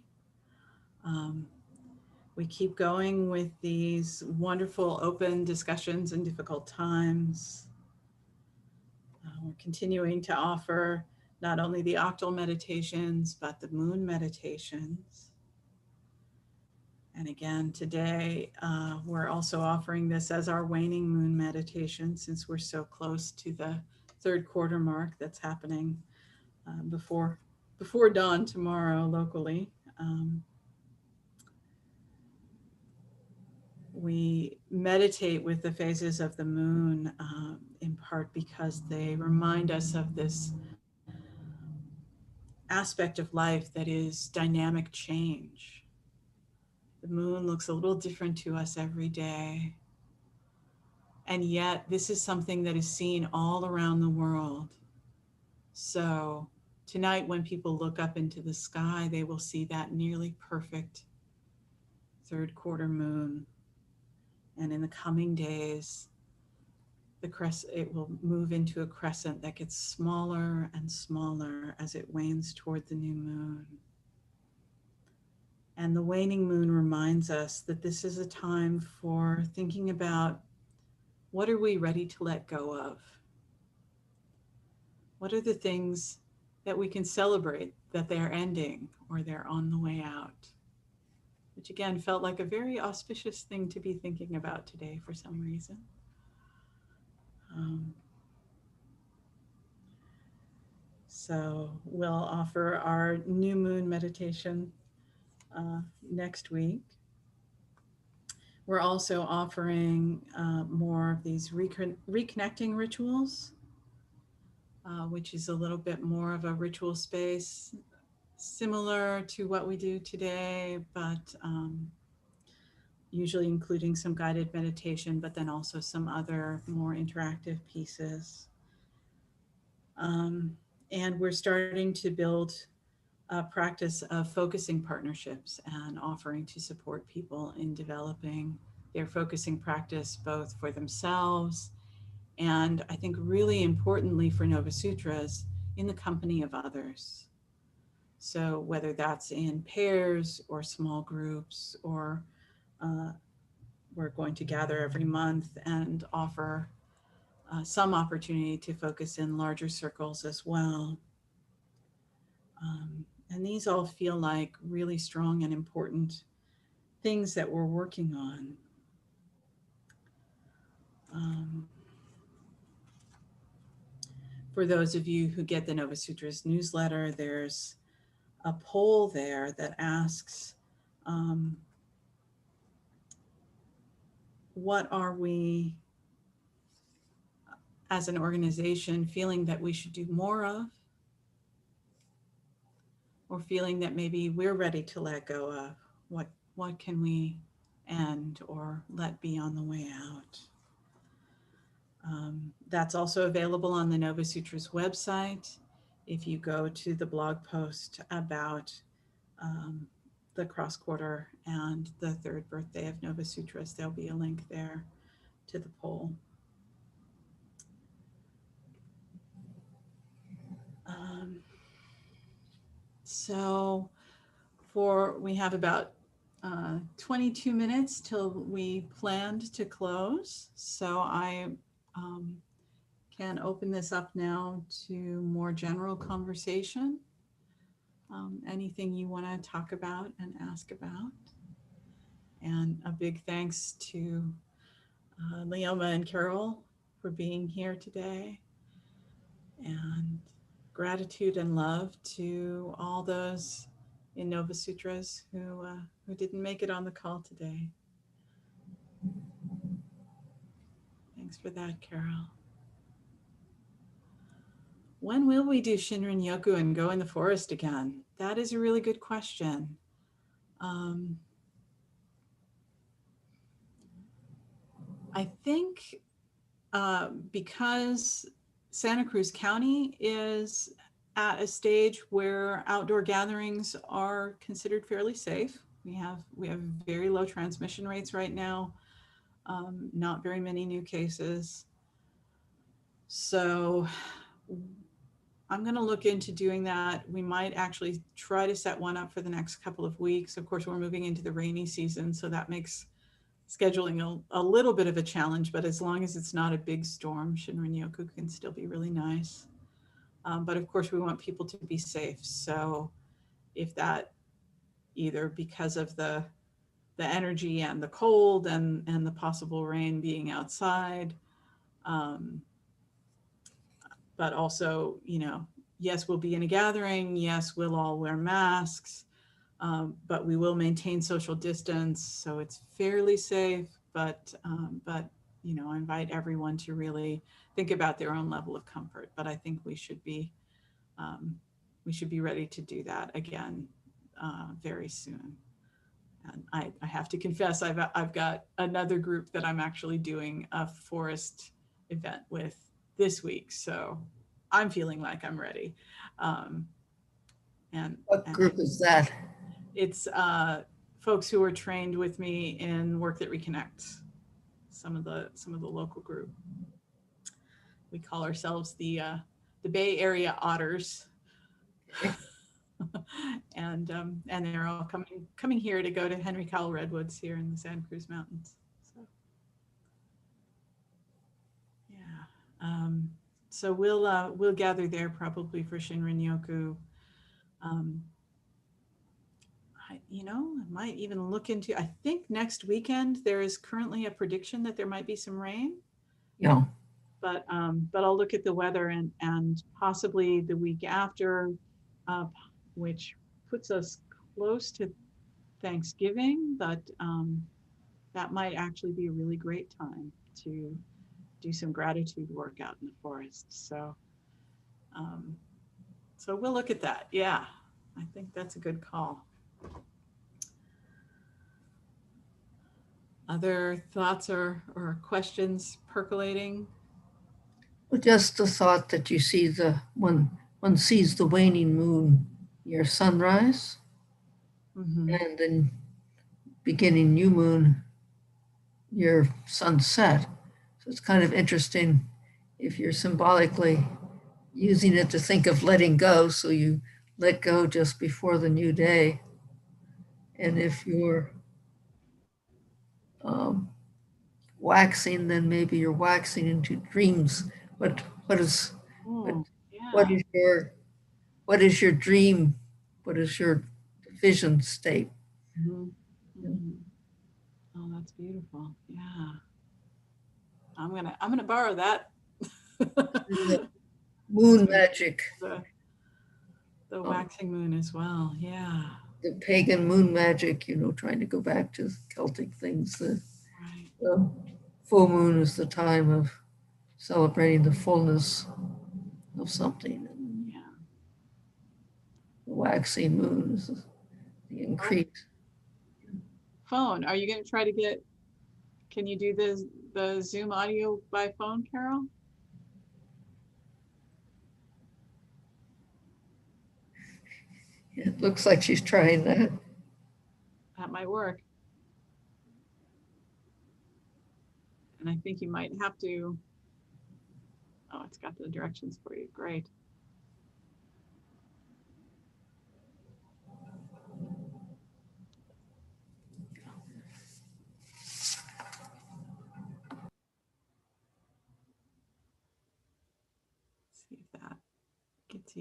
S1: We keep going with these wonderful open discussions in difficult times. We're continuing to offer not only the octal meditations, but the moon meditations. And again, today, we're also offering this as our waning moon meditation, since we're so close to the third quarter mark that's happening before dawn tomorrow locally. We meditate with the phases of the moon in part because they remind us of this aspect of life that is dynamic change. The moon looks a little different to us every day. And yet, this is something that is seen all around the world. So, tonight, when people look up into the sky, they will see that nearly perfect third quarter moon. And in the coming days, it will move into a crescent that gets smaller and smaller as it wanes toward the new moon. And the waning moon reminds us that this is a time for thinking about, what are we ready to let go of? What are the things that we can celebrate that they're ending or they're on the way out? Which again felt like a very auspicious thing to be thinking about today for some reason. So we'll offer our new moon meditation next week. We're also offering more of these reconnecting rituals, which is a little bit more of a ritual space, similar to what we do today, but usually including some guided meditation, but then also some other more interactive pieces. And we're starting to build a practice of focusing partnerships and offering to support people in developing their focusing practice, both for themselves and, I think really importantly for Novasutras, in the company of others. So whether that's in pairs or small groups, or we're going to gather every month and offer some opportunity to focus in larger circles as well. And these all feel like really strong and important things that we're working on. For those of you who get the Novasutras newsletter, there's a poll there that asks, what are we as an organization feeling that we should do more of, or feeling that maybe we're ready to let go of? What can we end or let be on the way out? That's also available on the Novasutras website. If you go to the blog post about the cross quarter and the third birthday of Novasutras, there'll be a link there to the poll. So we have about 22 minutes till we planned to close. So I can open this up now to more general conversation. Anything you want to talk about and ask about. And a big thanks to Leoma and Carol for being here today. And gratitude and love to all those in Novasutras who didn't make it on the call today. Thanks for that, Carol. When will we do Shinrin Yoku and go in the forest again? That is a really good question. I think because Santa Cruz County is at a stage where outdoor gatherings are considered fairly safe. We have very low transmission rates right now, not very many new cases. So I'm going to look into doing that. We might actually try to set one up for the next couple of weeks. Of course, we're moving into the rainy season, so that makes scheduling a little bit of a challenge, but as long as it's not a big storm, Shinrin Yoku can still be really nice. But of course, we want people to be safe. So if that, either because of the energy and the cold and the possible rain being outside, but also, yes, we'll be in a gathering. Yes, we'll all wear masks, but we will maintain social distance. So it's fairly safe, but I invite everyone to really think about their own level of comfort. But I think we should be ready to do that again very soon. And I have to confess, I've got another group that I'm actually doing a forest event with this week, so I'm feeling like I'm ready. And
S2: what group is that?
S1: It's folks who are trained with me in Work That Reconnects. Some of the local group. We call ourselves the Bay Area Otters. and they're all coming here to go to Henry Cowell Redwoods here in the Santa Cruz Mountains. So yeah, so we'll gather there probably for Shinrin Yoku. I might even look into. I think next weekend there is currently a prediction that there might be some rain.
S2: Yeah.
S1: But I'll look at the weather and possibly the week after, which puts us close to Thanksgiving, but that might actually be a really great time to do some gratitude work out in the forest. So we'll look at that. Yeah, I think that's a good call. Other thoughts or questions percolating?
S2: Well, just the thought that you see one sees the waning moon near sunrise, and then beginning new moon near sunset. So it's kind of interesting if you're symbolically using it to think of letting go. So you let go just before the new day. And if you're waxing, then maybe you're waxing into dreams. What is your dream? What is your vision state?
S1: Oh, that's beautiful. Yeah, I'm gonna borrow that.
S2: Moon magic.
S1: The waxing moon as well. Yeah.
S2: The pagan moon magic, trying to go back to Celtic things. The full moon is the time of celebrating the fullness of something.
S1: Yeah.
S2: The waxing moon is the increase.
S1: Phone. Are you going to try to get? Can you do the Zoom audio by phone, Carol?
S2: It looks like she's trying that.
S1: That might work. And I think you might have to. Oh, it's got the directions for you. Great.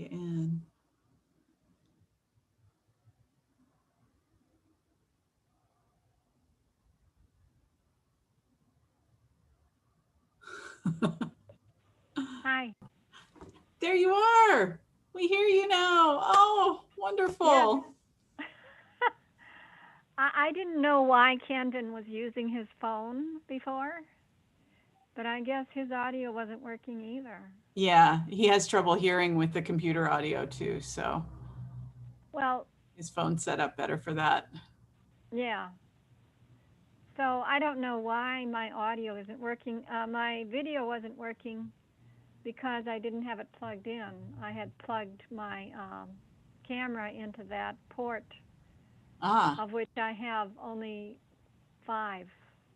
S1: you in.
S3: Hi.
S1: There you are. We hear you now. Oh, wonderful.
S3: Yes. I didn't know why Kenton was using his phone before, but I guess his audio wasn't working either.
S1: Yeah, he has trouble hearing with the computer audio too, so
S3: Well,
S1: his phone's set up better for that.
S3: yeah. So I don't know why my audio isn't working. My video wasn't working because I didn't have it plugged in. I had plugged my camera into that port,
S1: Ah,
S3: of which I have only 5,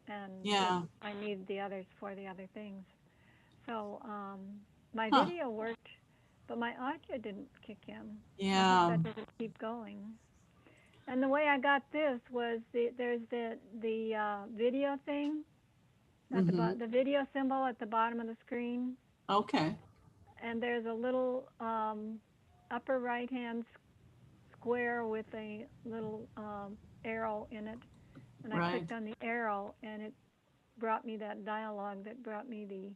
S3: and
S1: yeah.
S3: I need the others for the other things. So my
S1: Huh.
S3: video worked, but my audio didn't kick in. I hope
S1: Yeah.
S3: that doesn't keep going. And the way I got this was there's the video thing at
S1: Mm-hmm.
S3: the video symbol at the bottom of the screen,
S1: Okay.
S3: and there's a little upper right hand square with a little arrow in it, and I
S1: Right.
S3: clicked on the arrow, and it brought me that dialogue that brought me the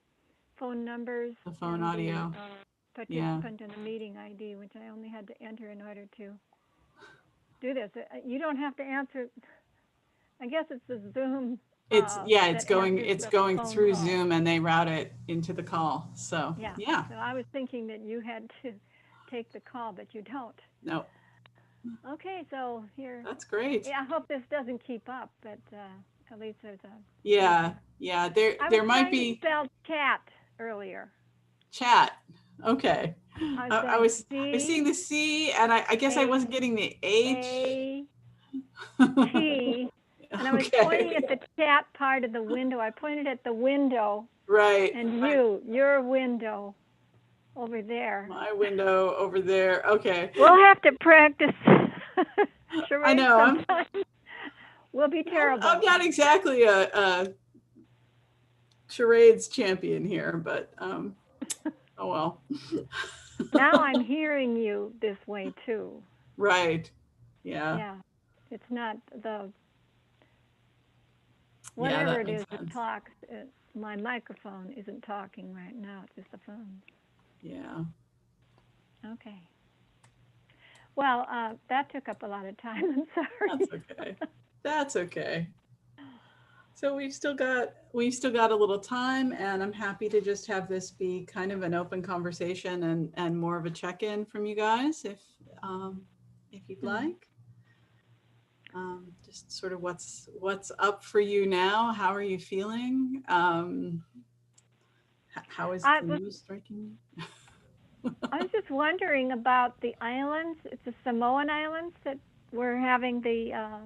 S3: phone numbers
S1: The phone
S3: and the
S1: audio. Yeah.
S3: participant and the meeting ID, which I only had to enter in order to do this. You don't have to answer. I guess it's the Zoom
S1: It's
S3: that
S1: going
S3: answers
S1: it's
S3: the
S1: going
S3: phone
S1: through
S3: call.
S1: Zoom and they route it into the call. So
S3: Yeah.
S1: yeah.
S3: So I was thinking that you had to take the call, but you don't.
S1: No,
S3: Okay, so here.
S1: that's great.
S3: Yeah, I hope this doesn't keep up, but at least there's a.
S1: Yeah, yeah.
S3: I was
S1: There might
S3: trying to
S1: be
S3: spell cat earlier.
S1: chat. Okay.
S3: I was
S1: I
S3: saying
S1: was seeing
S3: C
S1: the C and I guess I wasn't getting the H.
S3: A T, and I was pointing
S1: Okay.
S3: at the chat part of the window. I pointed at the window,
S1: Right.
S3: and
S1: Right.
S3: your window over there.
S1: My window over there. Okay.
S3: We'll have to practice
S1: I
S3: charades
S1: know.
S3: sometime. We'll be terrible.
S1: I'm not exactly a charades champion here, but oh well.
S3: Now I'm hearing you this way too.
S1: Right. Yeah.
S3: Yeah, it's not the
S1: Yeah,
S3: whatever
S1: that
S3: it
S1: makes
S3: is that
S1: sense.
S3: talks. My microphone isn't talking right now. It's just the phone.
S1: Yeah.
S3: Okay. Well, that took up a lot of time. I'm sorry.
S1: That's okay. That's okay. So we've still got a little time, and I'm happy to just have this be kind of an open conversation and more of a check-in from you guys if you'd like. Just sort of what's up for you now. How are you feeling? How is the news striking you?
S3: I was just wondering about the islands. It's the Samoan Islands that we're having the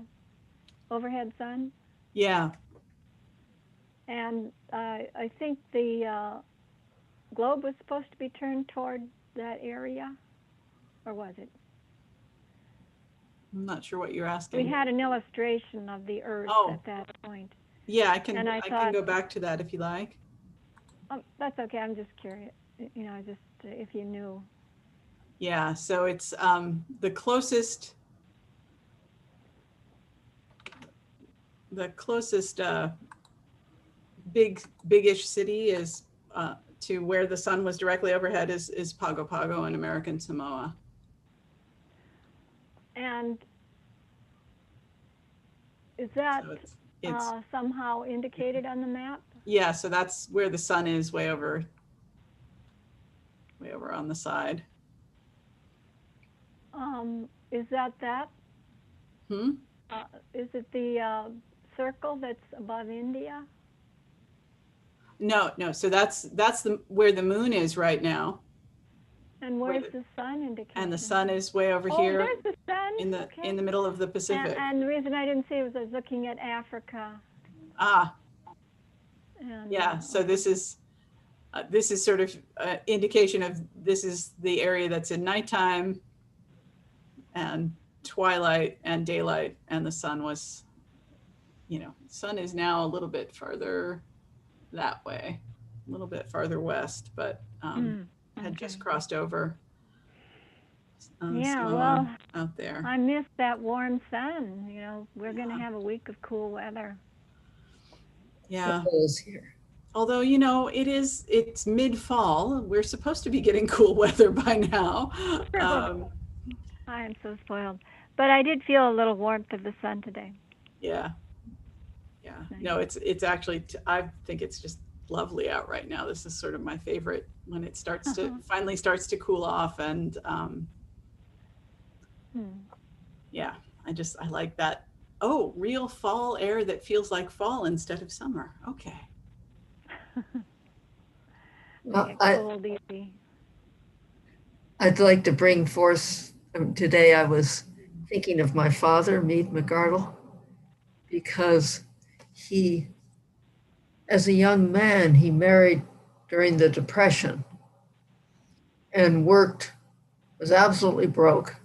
S3: overhead sun.
S1: Yeah.
S3: And I think the globe was supposed to be turned toward that area, or was it?
S1: I'm not sure what you're asking.
S3: We had an illustration of the Earth at that point.
S1: Yeah, I can go back to that if you like.
S3: That's okay. I'm just curious. You know, just if you knew.
S1: Yeah, so it's the closest big-ish city is to where the sun was directly overhead is Pago Pago in American Samoa.
S3: And is that
S1: So it's
S3: somehow indicated on the map?
S1: Yeah, so that's where the sun is, way over on the side.
S3: Is that? Is it the circle that's above India?
S1: No. So that's where the moon is right now.
S3: And where's the sun indication?
S1: And the sun is way over here.
S3: Oh, there's the sun.
S1: In the middle of the Pacific.
S3: And the reason I didn't see it was I was looking at Africa.
S1: Ah.
S3: And,
S1: yeah. So this is sort of an indication of this is the area that's in nighttime and twilight and daylight, and the sun was, sun is now a little bit farther that way, a little bit farther west, but had just crossed over.
S3: Yeah,
S1: slow
S3: well,
S1: out there.
S3: I miss that warm sun. You know, we're going to have a week of cool weather.
S1: Yeah.
S2: It is here.
S1: Although, it's mid-fall. We're supposed to be getting cool weather by now. Um,
S3: I am so spoiled. But I did feel a little warmth of the sun today.
S1: yeah. Yeah.
S3: Nice.
S1: No, it's actually, I think it's just lovely out right now. This is sort of my favorite when it finally starts to cool off. And
S3: Hmm.
S1: yeah, I like that. Oh, real fall air that feels like fall instead of summer. Okay.
S3: I get
S2: I,
S3: cold easy.
S2: I'd like to bring forth, today I was thinking of my father, Meade McArdle, because he, as a young man, he married during the Depression and was absolutely broke,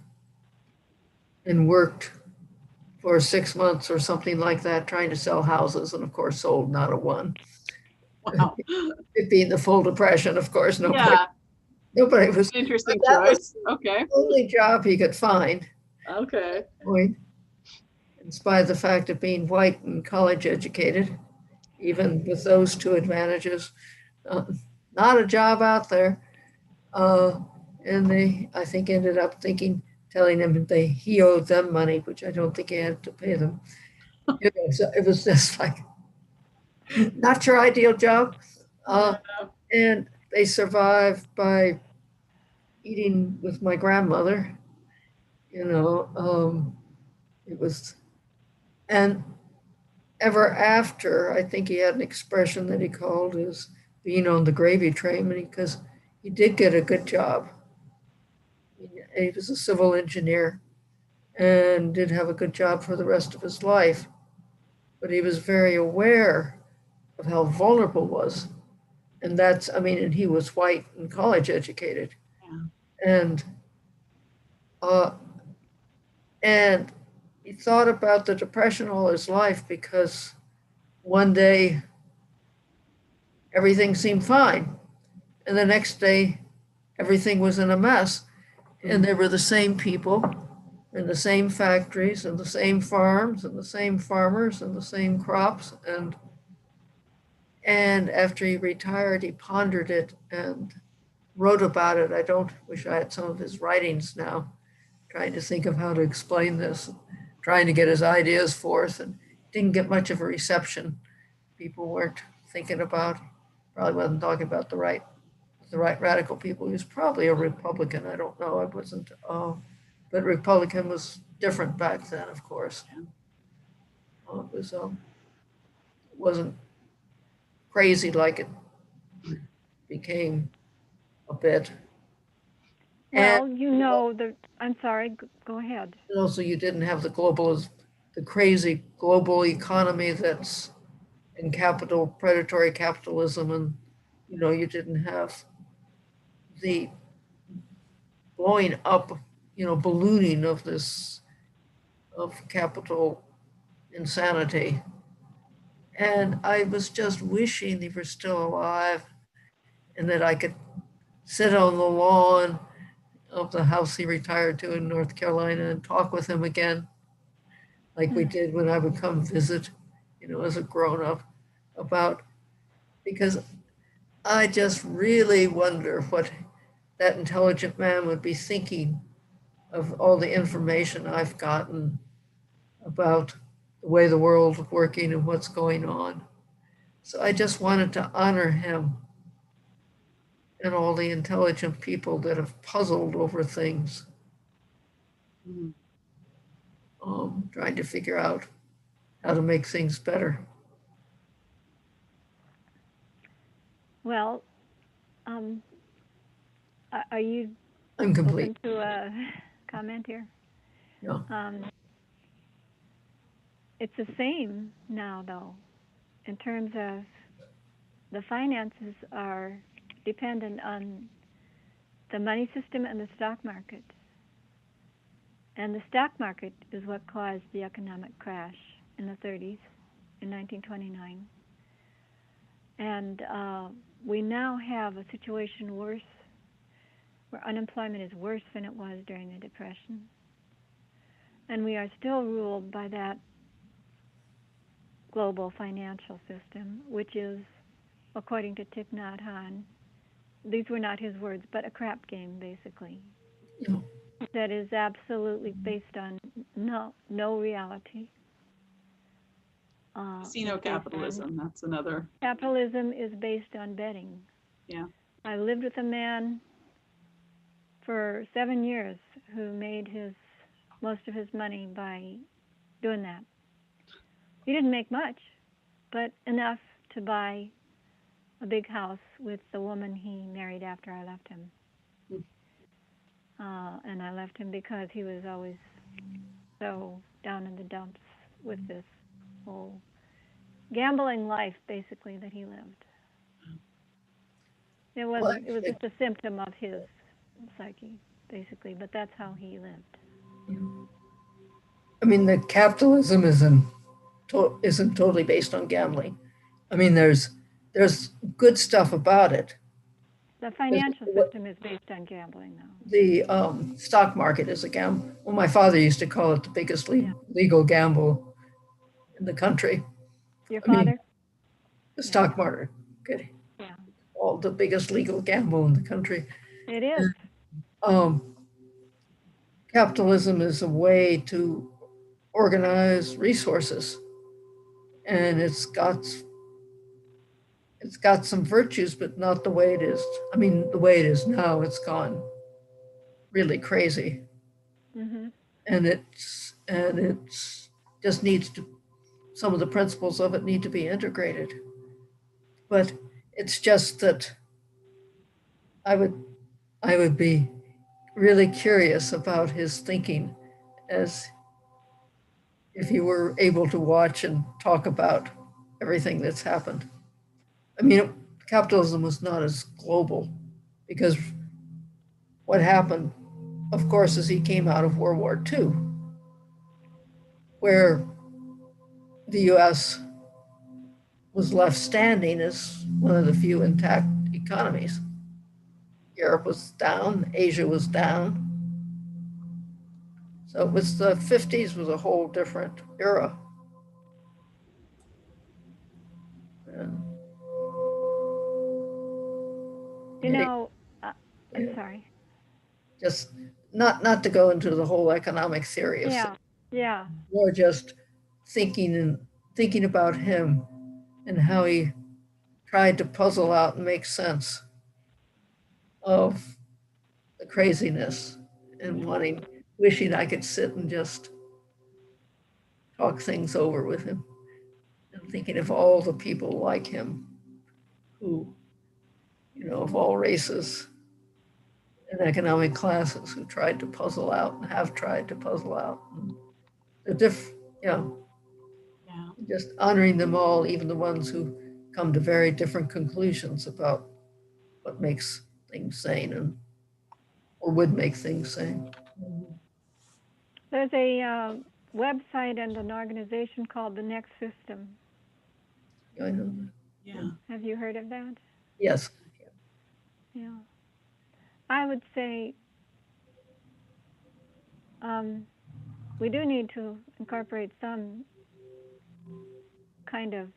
S2: and worked for 6 months or something like that, trying to sell houses, and of course sold not a one.
S1: Wow.
S2: It being the full Depression, of course,
S1: Yeah.
S2: nobody was, but
S1: Interesting
S2: that was
S1: choice. Okay.
S2: the only job he could find.
S1: Okay.
S2: Point, in spite of the fact of being white and college educated, even with those two advantages, uh, not a job out there. And they, I think, ended up telling him he owed them money, which I don't think he had to pay them. So it was just like not your ideal job.
S1: Yeah.
S2: And they survived by eating with my grandmother. It was, and ever after, I think he had an expression that he called as being on the gravy train, because he did get a good job. He was a civil engineer and did have a good job for the rest of his life. But he was very aware of how vulnerable was. And and he was white and college educated.
S1: Yeah.
S2: And uh, and he thought about the Depression all his life, because one day everything seemed fine. And the next day everything was in a mess. And they were the same people in the same factories and the same farms and the same farmers and the same crops. And after he retired, he pondered it and wrote about it. I don't wish I had some of his writings now, trying to think of how to explain this, trying to get his ideas forth, and didn't get much of a reception. People weren't thinking about, probably wasn't talking about the right radical people. He was probably a Republican. I don't know. I wasn't, but Republican was different back then, of course. It wasn't crazy like it became a bit. And
S3: Well, I'm sorry, go ahead.
S2: also, you didn't have the crazy global economy that's in predatory capitalism, and you didn't have the blowing up, ballooning of capital insanity. And I was just wishing he were still alive, and that I could sit on the lawn of the house he retired to in North Carolina and talk with him again, like we did when I would come visit, as a grown up, because I just really wonder what that intelligent man would be thinking of all the information I've gotten about the way the world is working and what's going on. So I just wanted to honor him and all the intelligent people that have puzzled over things, trying to figure out how to make things better.
S3: Well, are you
S2: I'm complete.
S3: open to a comment here?
S2: Yeah.
S3: It's the same now, though, in terms of the finances are dependent on the money system and the stock market. And the stock market is what caused the economic crash in the 30s, in 1929. And we now have a situation worse where unemployment is worse than it was during the Depression. And we are still ruled by that global financial system, which is, according to Thich Nhat Hanh, these were not his words, but a crap game, basically.
S2: Yeah.
S3: That is absolutely based on no reality.
S1: Casino capitalism, that's another.
S3: Capitalism is based on betting.
S1: Yeah.
S3: I lived with a man for 7 years who made most of his money by doing that. He didn't make much, but enough to buy a big house with the woman he married after I left him. And I left him because he was always so down in the dumps with this whole gambling life, basically, that he lived. It was just a symptom of his psyche, basically, but that's how he lived.
S2: I mean, the capitalism isn't totally based on gambling. I mean, there's good stuff about it.
S3: The financial system is based on gambling, though.
S2: The stock market is a gamble. Well, my father used to call it the biggest legal gamble in the country.
S3: Your father?
S2: The stock market. Okay.
S3: Yeah.
S2: All the biggest legal gamble in the country.
S3: It is.
S2: Capitalism is a way to organize resources, and it's got some virtues, but not the way it is. I mean, the way it is now, it's gone really crazy.
S3: Mm-hmm.
S2: And it's just needs to, some of the principles of it need to be integrated. But it's just that I would be really curious about his thinking, as if you were able to watch and talk about everything that's happened. I mean, capitalism was not as global, because what happened, of course, is he came out of World War II, where the US was left standing as one of the few intact economies. Europe was down, Asia was down. So it was the 50s was a whole different era. And,
S3: I'm sorry.
S2: Just not to go into the whole economic theory of things,
S3: yeah.
S2: more just thinking about him and how he tried to puzzle out and make sense of the craziness, and wishing I could sit and just talk things over with him, and thinking of all the people like him who, of all races and economic classes, who tried to puzzle out and have tried to puzzle out just honoring them all, even the ones who come to very different conclusions about what makes things sane or would make things sane.
S3: There's a website and an organization called the Next System.
S2: I know that.
S1: Yeah.
S3: Have you heard of that?
S2: Yes.
S3: Yeah. I would say we do need to incorporate some kind of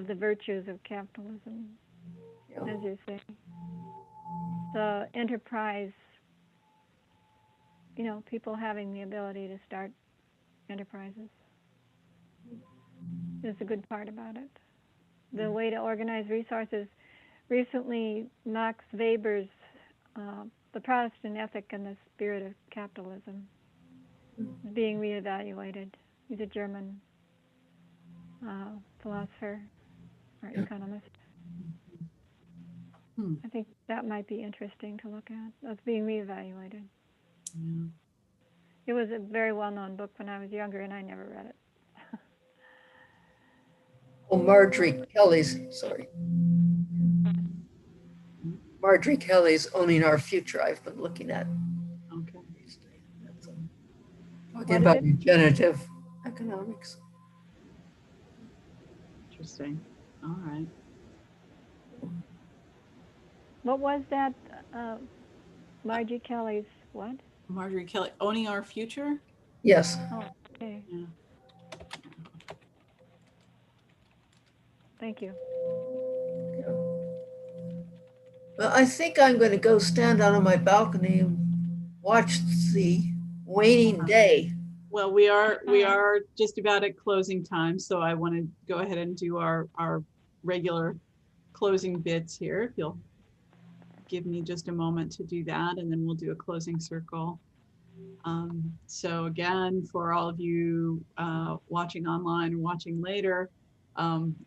S3: the virtues of capitalism, as you say. The enterprise, people having the ability to start enterprises is a good part about it. The way to organize resources. Recently, Max Weber's The Protestant Ethic and the Spirit of Capitalism is being reevaluated. He's a German philosopher or economist. I think that might be interesting to look at. That's being reevaluated.
S1: Yeah.
S3: It was a very well-known book when I was younger, and I never read it.
S2: Well, Marjorie Kelly's Owning Our Future, I've been looking at.
S1: Okay.
S2: Talking about regenerative economics.
S1: Interesting. All right.
S3: What was that Margie Kelly's what?
S1: Marjorie Kelly, Owning Our Future.
S2: Yes.
S3: Oh, okay.
S1: Yeah.
S3: Thank you.
S2: Well, I think I'm going to go stand out on my balcony and watch the waning day.
S1: Well, we are just about at closing time, so I want to go ahead and do our regular closing bits here. If you'll give me just a moment to do that, and then we'll do a closing circle. So again, for all of you watching online or watching later,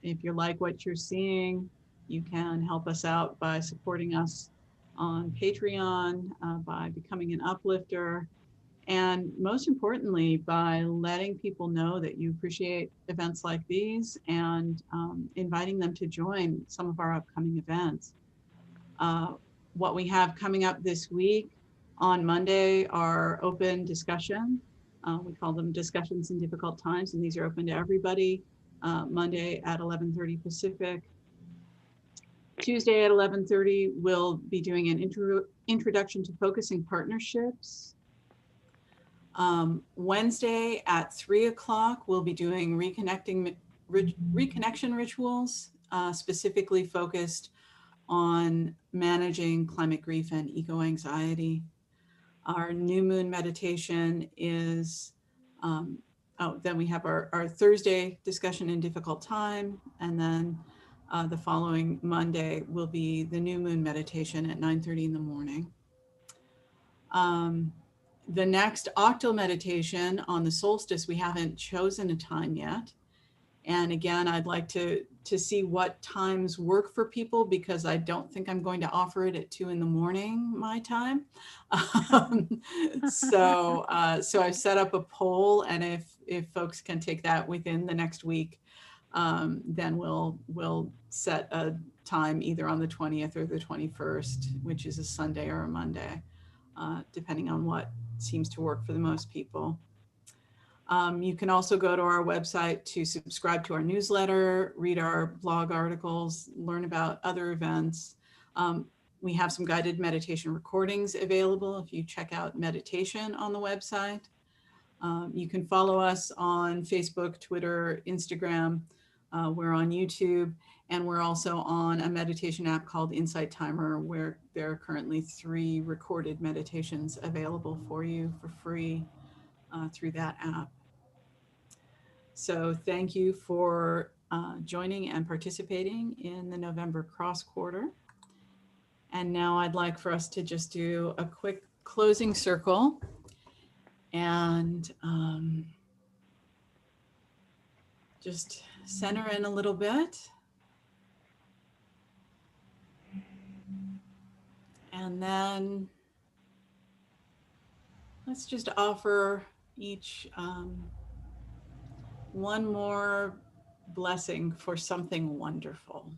S1: if you like what you're seeing, you can help us out by supporting us on Patreon, by becoming an uplifter, and most importantly, by letting people know that you appreciate events like these and inviting them to join some of our upcoming events. What we have coming up this week on Monday are open discussion. We call them discussions in difficult times, and these are open to everybody. Monday at 11:30 Pacific. Tuesday at 11:30, we'll be doing an introduction to focusing partnerships. Wednesday at 3 o'clock, we'll be doing reconnection rituals, specifically focused on managing climate grief and eco-anxiety. Our new moon meditation is, then we have our Thursday discussion in difficult time, and then the following Monday will be the new moon meditation at 9:30 in the morning. The next octal meditation on the solstice, we haven't chosen a time yet. And again, I'd like to see what times work for people, because I don't think I'm going to offer it at 2 in the morning, my time. So I've set up a poll, and if folks can take that within the next week, then we'll set a time either on the 20th or the 21st, which is a Sunday or a Monday, depending on what seems to work for the most people. You can also go to our website to subscribe to our newsletter, read our blog articles, learn about other events. We have some guided meditation recordings available if you check out meditation on the website. You can follow us on Facebook, Twitter, Instagram. We're on YouTube, and we're also on a meditation app called Insight Timer, where there are currently 3 recorded meditations available for you for free through that app. So thank you for joining and participating in the November cross quarter. And now I'd like for us to just do a quick closing circle and just center in a little bit. And then let's just offer each one more blessing for something wonderful.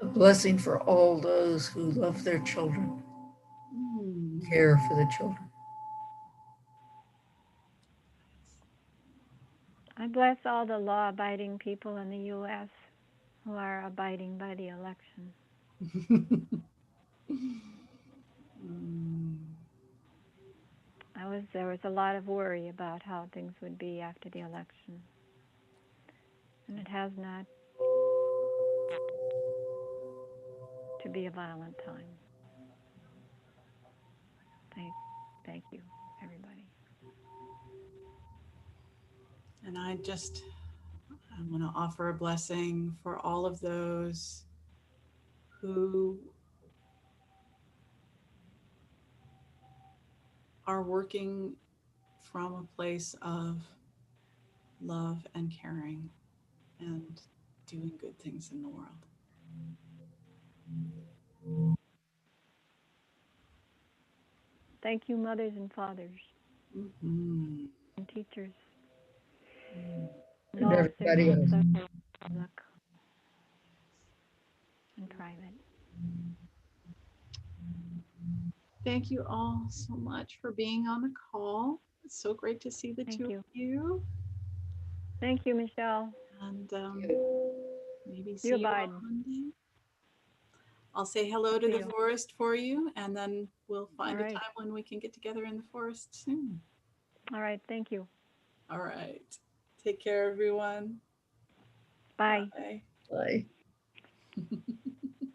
S2: A blessing for all those who love their children, care for the children.
S3: I bless all the law-abiding people in the U.S. who are abiding by the election. There was a lot of worry about how things would be after the election, and it has not to be a violent time. Thank you, everybody.
S1: And I want to offer a blessing for all of those who are working from a place of love and caring and doing good things in the world.
S3: Thank you, mothers and fathers,
S1: Mm-hmm.
S3: and teachers,
S2: And everybody else.
S3: Public and private.
S1: Thank you all so much for being on the call. It's so great to see the
S3: Thank
S1: two
S3: you.
S1: of you.
S3: Thank you, Michelle.
S1: And maybe see
S3: You
S1: you all
S3: abide.
S1: Monday. I'll say hello to
S3: See
S1: the
S3: you.
S1: forest for you, and then we'll find
S3: All
S1: a
S3: right.
S1: time when we can get together in the forest soon.
S3: All right. Thank you.
S1: All right. Take care, everyone.
S3: Bye.
S1: Bye.
S2: Bye.